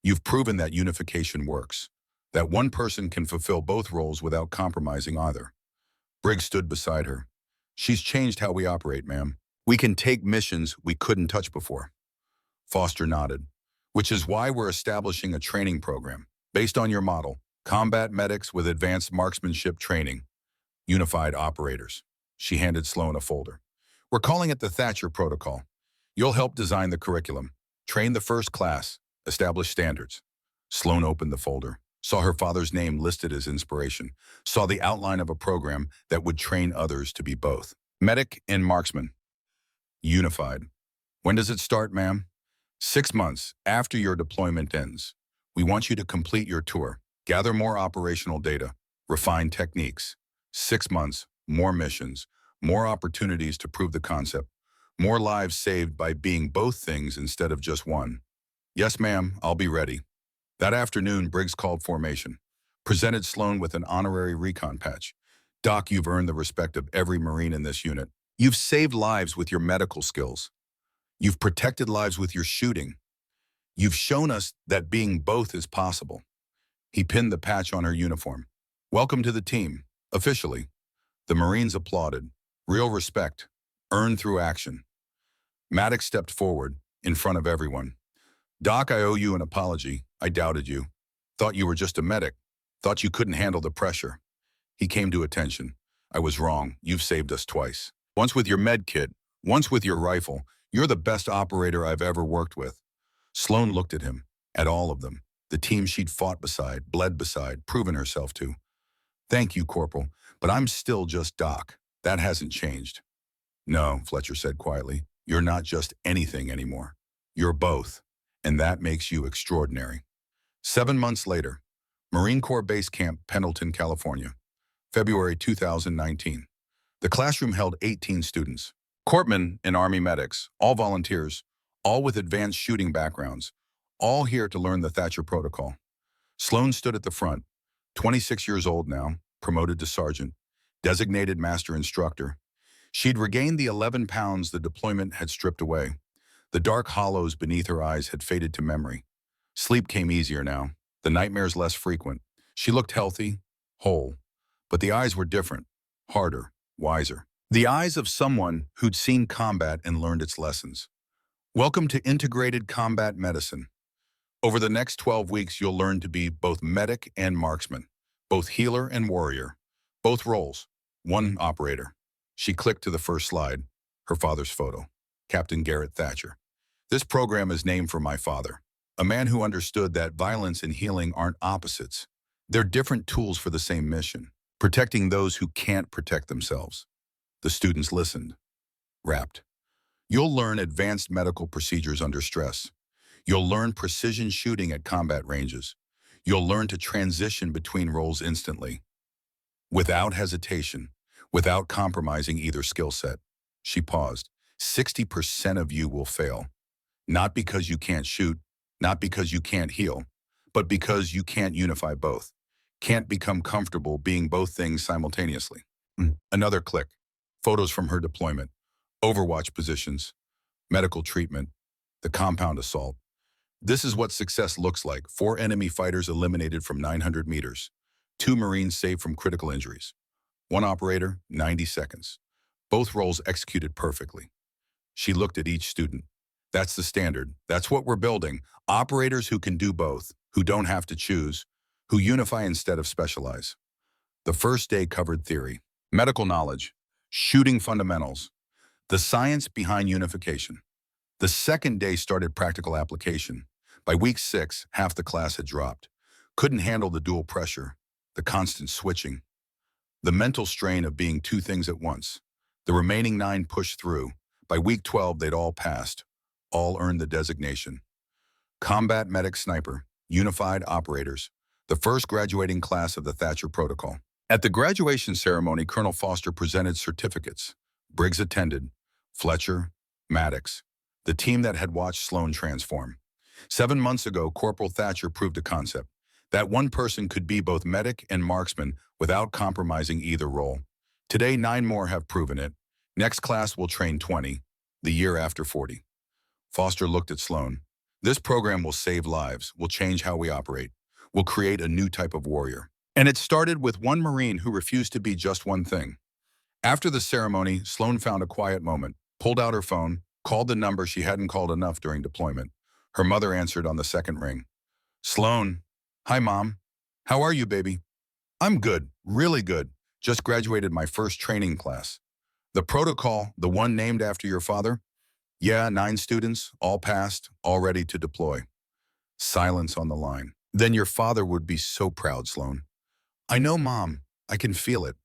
You've proven that unification works. That one person can fulfill both roles without compromising either. Briggs stood beside her. "She's changed how we operate, ma'am. We can take missions we couldn't touch before." Foster nodded. "Which is why we're establishing a training program based on your model. Combat medics with advanced marksmanship training. Unified operators." She handed Sloan a folder. "We're calling it the Thatcher Protocol. You'll help design the curriculum, train the first class, establish standards." Sloan opened the folder, saw her father's name listed as inspiration, saw the outline of a program that would train others to be both. Medic and marksman. Unified. "When does it start, ma'am?" 6 months after your deployment ends. We want you to complete your tour, gather more operational data, refine techniques. 6 months, more missions, more opportunities to prove the concept, more lives saved by being both things instead of just one. "Yes, ma'am, I'll be ready." That afternoon, Briggs called formation, presented Sloan with an honorary recon patch. "Doc, you've earned the respect of every Marine in this unit. You've saved lives with your medical skills. You've protected lives with your shooting. You've shown us that being both is possible." He pinned the patch on her uniform. "Welcome to the team, officially." The Marines applauded. Real respect, earned through action. Maddox stepped forward, in front of everyone. "Doc, I owe you an apology. I doubted you. Thought you were just a medic. Thought you couldn't handle the pressure." He came to attention. "I was wrong. You've saved us twice. Once with your med kit, once with your rifle. You're the best operator I've ever worked with." Sloan looked at him, at all of them, the team she'd fought beside, bled beside, proven herself to. "Thank you, Corporal, but I'm still just Doc. That hasn't changed." No, Fletcher said quietly. You're not just anything anymore. You're both, and that makes you extraordinary. 7 months later, Marine Corps Base Camp, Pendleton, California, February 2019. The classroom held 18 students. Corpsmen and Army medics, all volunteers, all with advanced shooting backgrounds, all here to learn the Thatcher Protocol. Sloan stood at the front, 26 years old now, promoted to sergeant, designated master instructor. She'd regained the 11 pounds the deployment had stripped away. The dark hollows beneath her eyes had faded to memory. Sleep came easier now, the nightmares less frequent. She looked healthy, whole, but the eyes were different, harder, wiser. The eyes of someone who'd seen combat and learned its lessons. Welcome to Integrated Combat Medicine. Over the next 12 weeks, you'll learn to be both medic and marksman, both healer and warrior, both roles, one operator. She clicked to the first slide, her father's photo, Captain Garrett Thatcher. This program is named for my father, a man who understood that violence and healing aren't opposites. They're different tools for the same mission, protecting those who can't protect themselves. The students listened, rapt. You'll learn advanced medical procedures under stress. You'll learn precision shooting at combat ranges. You'll learn to transition between roles instantly, without hesitation, without compromising either skill set. She paused. 60% of you will fail. Not because you can't shoot, not because you can't heal, but because you can't unify both. Can't become comfortable being both things simultaneously. Another click. Photos from her deployment. Overwatch positions. Medical treatment. The compound assault. This is what success looks like. 4 enemy fighters eliminated from 900 meters. 2 Marines saved from critical injuries. 1 operator, 90 seconds. Both roles executed perfectly. She looked at each student. That's the standard. That's what we're building. Operators who can do both, who don't have to choose, who unify instead of specialize. The first day covered theory, medical knowledge, shooting fundamentals, the science behind unification. The second day started practical application. By week 6, half the class had dropped. Couldn't handle the dual pressure, the constant switching, the mental strain of being 2 things at once. The remaining 9 pushed through. By week 12, they'd all passed, all earned the designation. Combat Medic Sniper, Unified Operators, the first graduating class of the Thatcher Protocol. At the graduation ceremony, Colonel Foster presented certificates. Briggs attended, Fletcher, Maddox, the team that had watched Sloan transform. 7 months ago, Corporal Thatcher proved a concept, that one person could be both medic and marksman without compromising either role. Today, 9 more have proven it. Next class will train 20, the year after 40. Foster looked at Sloan. This program will save lives, will change how we operate, will create a new type of warrior. And it started with one Marine who refused to be just one thing. After the ceremony, Sloan found a quiet moment, pulled out her phone, called the number she hadn't called enough during deployment. Her mother answered on the second ring. Sloan. Hi, Mom. How are you, baby? I'm good, really good. Just graduated my first training class. The protocol, the one named after your father? Yeah, 9 students, all passed, all ready to deploy. Silence on the line. Then your father would be so proud, Sloan. I know, Mom. I can feel it.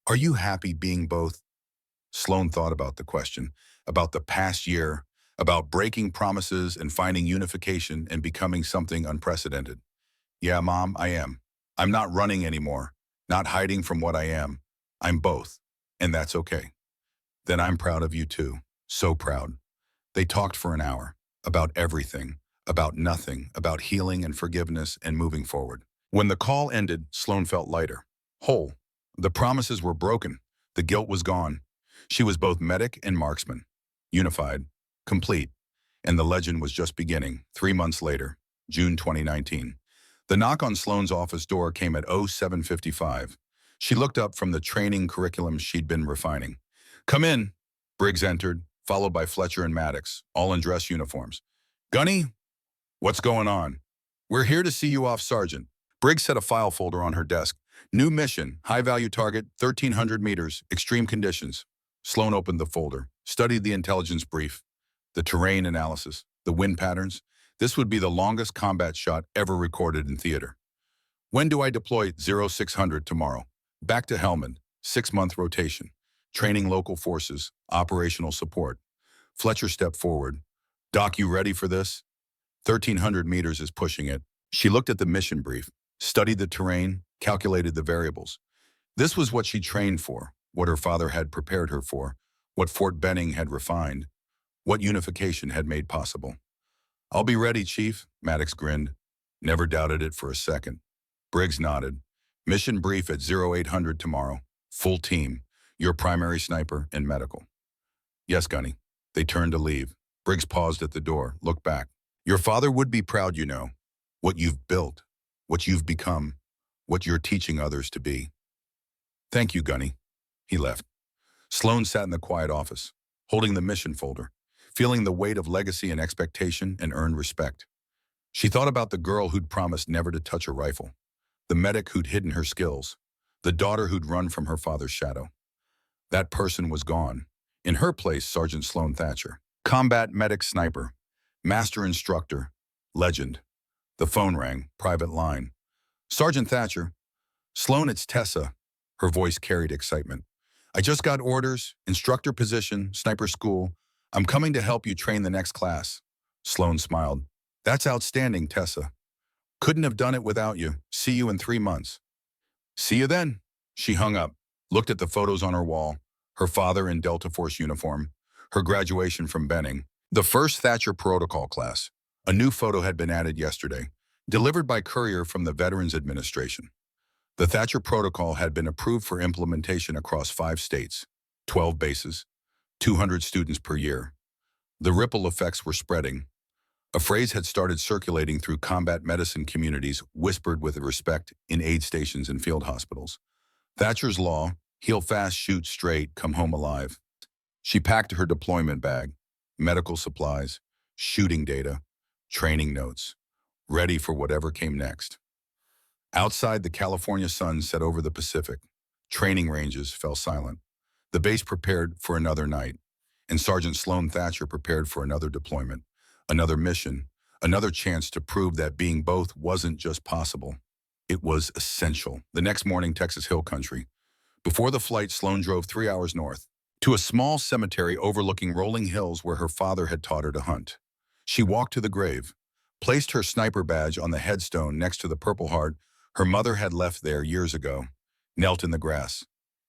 Are you happy being both? Sloan thought about the question, about the past year, about breaking promises and finding unification and becoming something unprecedented. Yeah, Mom, I am. I'm not running anymore, not hiding from what I am. I'm both, and that's okay. Then I'm proud of you too, so proud. They talked for an hour, about everything, about nothing, about healing and forgiveness and moving forward. When the call ended, Sloan felt lighter, whole. The promises were broken, the guilt was gone. She was both medic and marksman, unified, complete, and the legend was just beginning. 3 months later, June 2019. The knock on Sloan's office door came at 07:55. She looked up from the training curriculum she'd been refining. Come in. Briggs entered, followed by Fletcher and Maddox, all in dress uniforms. Gunny, what's going on? We're here to see you off, Sergeant. Briggs set a file folder on her desk. New mission, high-value target, 1,300 meters, extreme conditions. Sloan opened the folder, studied the intelligence brief, the terrain analysis, the wind patterns. This would be the longest combat shot ever recorded in theater. When do I deploy 0600 tomorrow? Back to Helmand, 6-month rotation. training local forces, operational support. Fletcher stepped forward. Doc, you ready for this? 1,300 meters is pushing it. She looked at the mission brief, studied the terrain, calculated the variables. This was what she trained for, what her father had prepared her for, what Fort Benning had refined, what unification had made possible. I'll be ready, Chief, Maddox grinned. Never doubted it for a second. Briggs nodded. Mission brief at 0800 tomorrow. Full team. Your primary sniper and medical. Yes, Gunny. They turned to leave. Briggs paused at the door, looked back. Your father would be proud, you know. What you've built, what you've become, what you're teaching others to be. Thank you, Gunny. He left. Sloan sat in the quiet office, holding the mission folder, feeling the weight of legacy and expectation and earned respect. She thought about the girl who'd promised never to touch a rifle, the medic who'd hidden her skills, the daughter who'd run from her father's shadow. That person was gone. In her place, Sergeant Sloan Thatcher, combat medic sniper, master instructor, legend. The phone rang, private line. Sergeant Thatcher. Sloan, it's Tessa. Her voice carried excitement. I just got orders, instructor position, sniper school. I'm coming to help you train the next class. Sloan smiled. That's outstanding, Tessa. Couldn't have done it without you. See you in 3 months. See you then. She hung up, looked at the photos on her wall, her father in Delta Force uniform, her graduation from Benning, the first Thatcher protocol class. A new photo had been added yesterday, delivered by courier from the Veterans Administration. The Thatcher protocol had been approved for implementation across 5 states, 12 bases, 200 students per year. The ripple effects were spreading. A phrase had started circulating through combat medicine communities, whispered with respect in aid stations and field hospitals. Thatcher's law, heal fast, shoot straight, come home alive. She packed her deployment bag, medical supplies, shooting data, training notes, ready for whatever came next. Outside, the California sun set over the Pacific. Training ranges fell silent. The base prepared for another night, and Sergeant Sloan Thatcher prepared for another deployment, another mission, another chance to prove that being both wasn't just possible. It was essential. The next morning, Texas Hill Country. Before the flight, Sloan drove 3 hours north, to a small cemetery overlooking rolling hills where her father had taught her to hunt. She walked to the grave, placed her sniper badge on the headstone next to the Purple Heart her mother had left there years ago, knelt in the grass.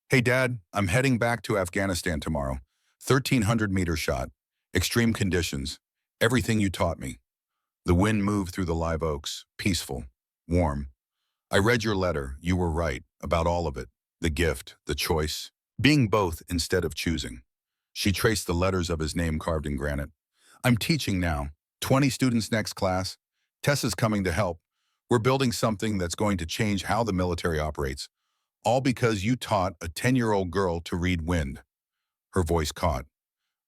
Hey, Dad, I'm heading back to Afghanistan tomorrow. 1,300-meter shot, extreme conditions, everything you taught me. The wind moved through the live oaks, peaceful, warm. I read your letter. You were right about all of it. The gift, the choice, being both instead of choosing. She traced the letters of his name carved in granite. I'm teaching now. 20 students next class. Tessa's coming to help. We're building something that's going to change how the military operates, all because you taught a 10-year-old girl to read wind. Her voice caught.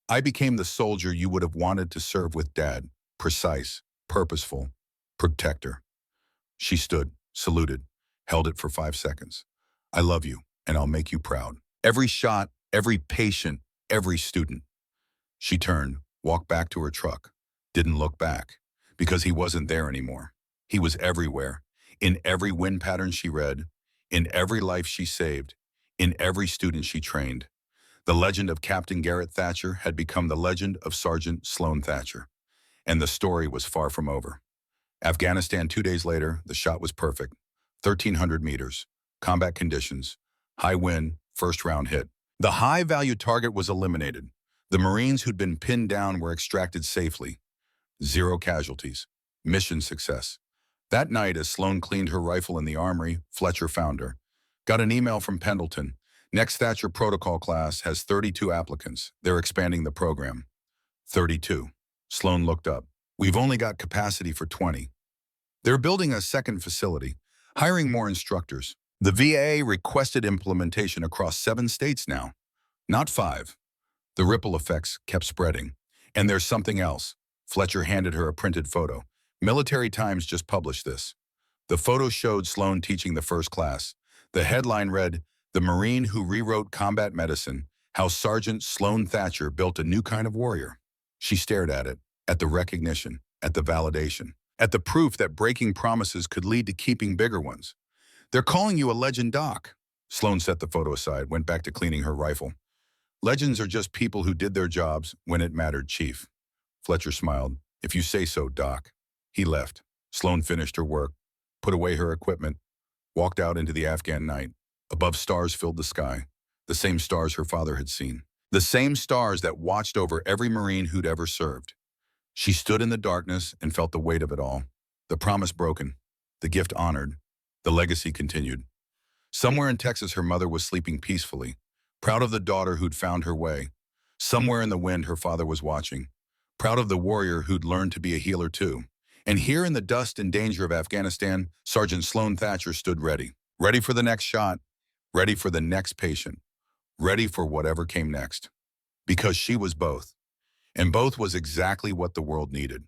I became the soldier you would have wanted to serve with, Dad. Precise, purposeful, protector. She stood, saluted, held it for 5 seconds. I love you, and I'll make you proud. Every shot, every patient, every student. She turned, walked back to her truck, didn't look back, because he wasn't there anymore. He was everywhere, in every wind pattern she read, in every life she saved, in every student she trained. The legend of Captain Garrett Thatcher had become the legend of Sergeant Sloan Thatcher, and the story was far from over. Afghanistan 2 days later, the shot was perfect. 1,300 meters, combat conditions, high wind, first round hit. The high-value target was eliminated. The Marines who'd been pinned down were extracted safely. 0 casualties. Mission success. That night, as Sloan cleaned her rifle in the armory, Fletcher found her. Got an email from Pendleton. Next Thatcher protocol class has 32 applicants. They're expanding the program. 32. Sloan looked up. We've only got capacity for 20. They're building a second facility, hiring more instructors. The VA requested implementation across 7 states now, not 5. The ripple effects kept spreading. And there's something else. Fletcher handed her a printed photo. Military Times just published this. The photo showed Sloan teaching the first class. The headline read, "The Marine Who Rewrote Combat Medicine, How Sergeant Sloan Thatcher Built a New Kind of Warrior." She stared at it, at the recognition, at the validation, at the proof that breaking promises could lead to keeping bigger ones. They're calling you a legend, Doc. Sloan set the photo aside, went back to cleaning her rifle. Legends are just people who did their jobs when it mattered, Chief. Fletcher smiled. If you say so, Doc. He left. Sloan finished her work, put away her equipment, walked out into the Afghan night. Above, stars filled the sky, the same stars her father had seen, the same stars that watched over every Marine who'd ever served. She stood in the darkness and felt the weight of it all. The promise broken, the gift honored, the legacy continued. Somewhere in Texas, her mother was sleeping peacefully, proud of the daughter who'd found her way. Somewhere in the wind, her father was watching, proud of the warrior who'd learned to be a healer too. And here in the dust and danger of Afghanistan, Sergeant Sloan Thatcher stood ready. Ready for the next shot, ready for the next patient, ready for whatever came next. Because she was both. And both was exactly what the world needed.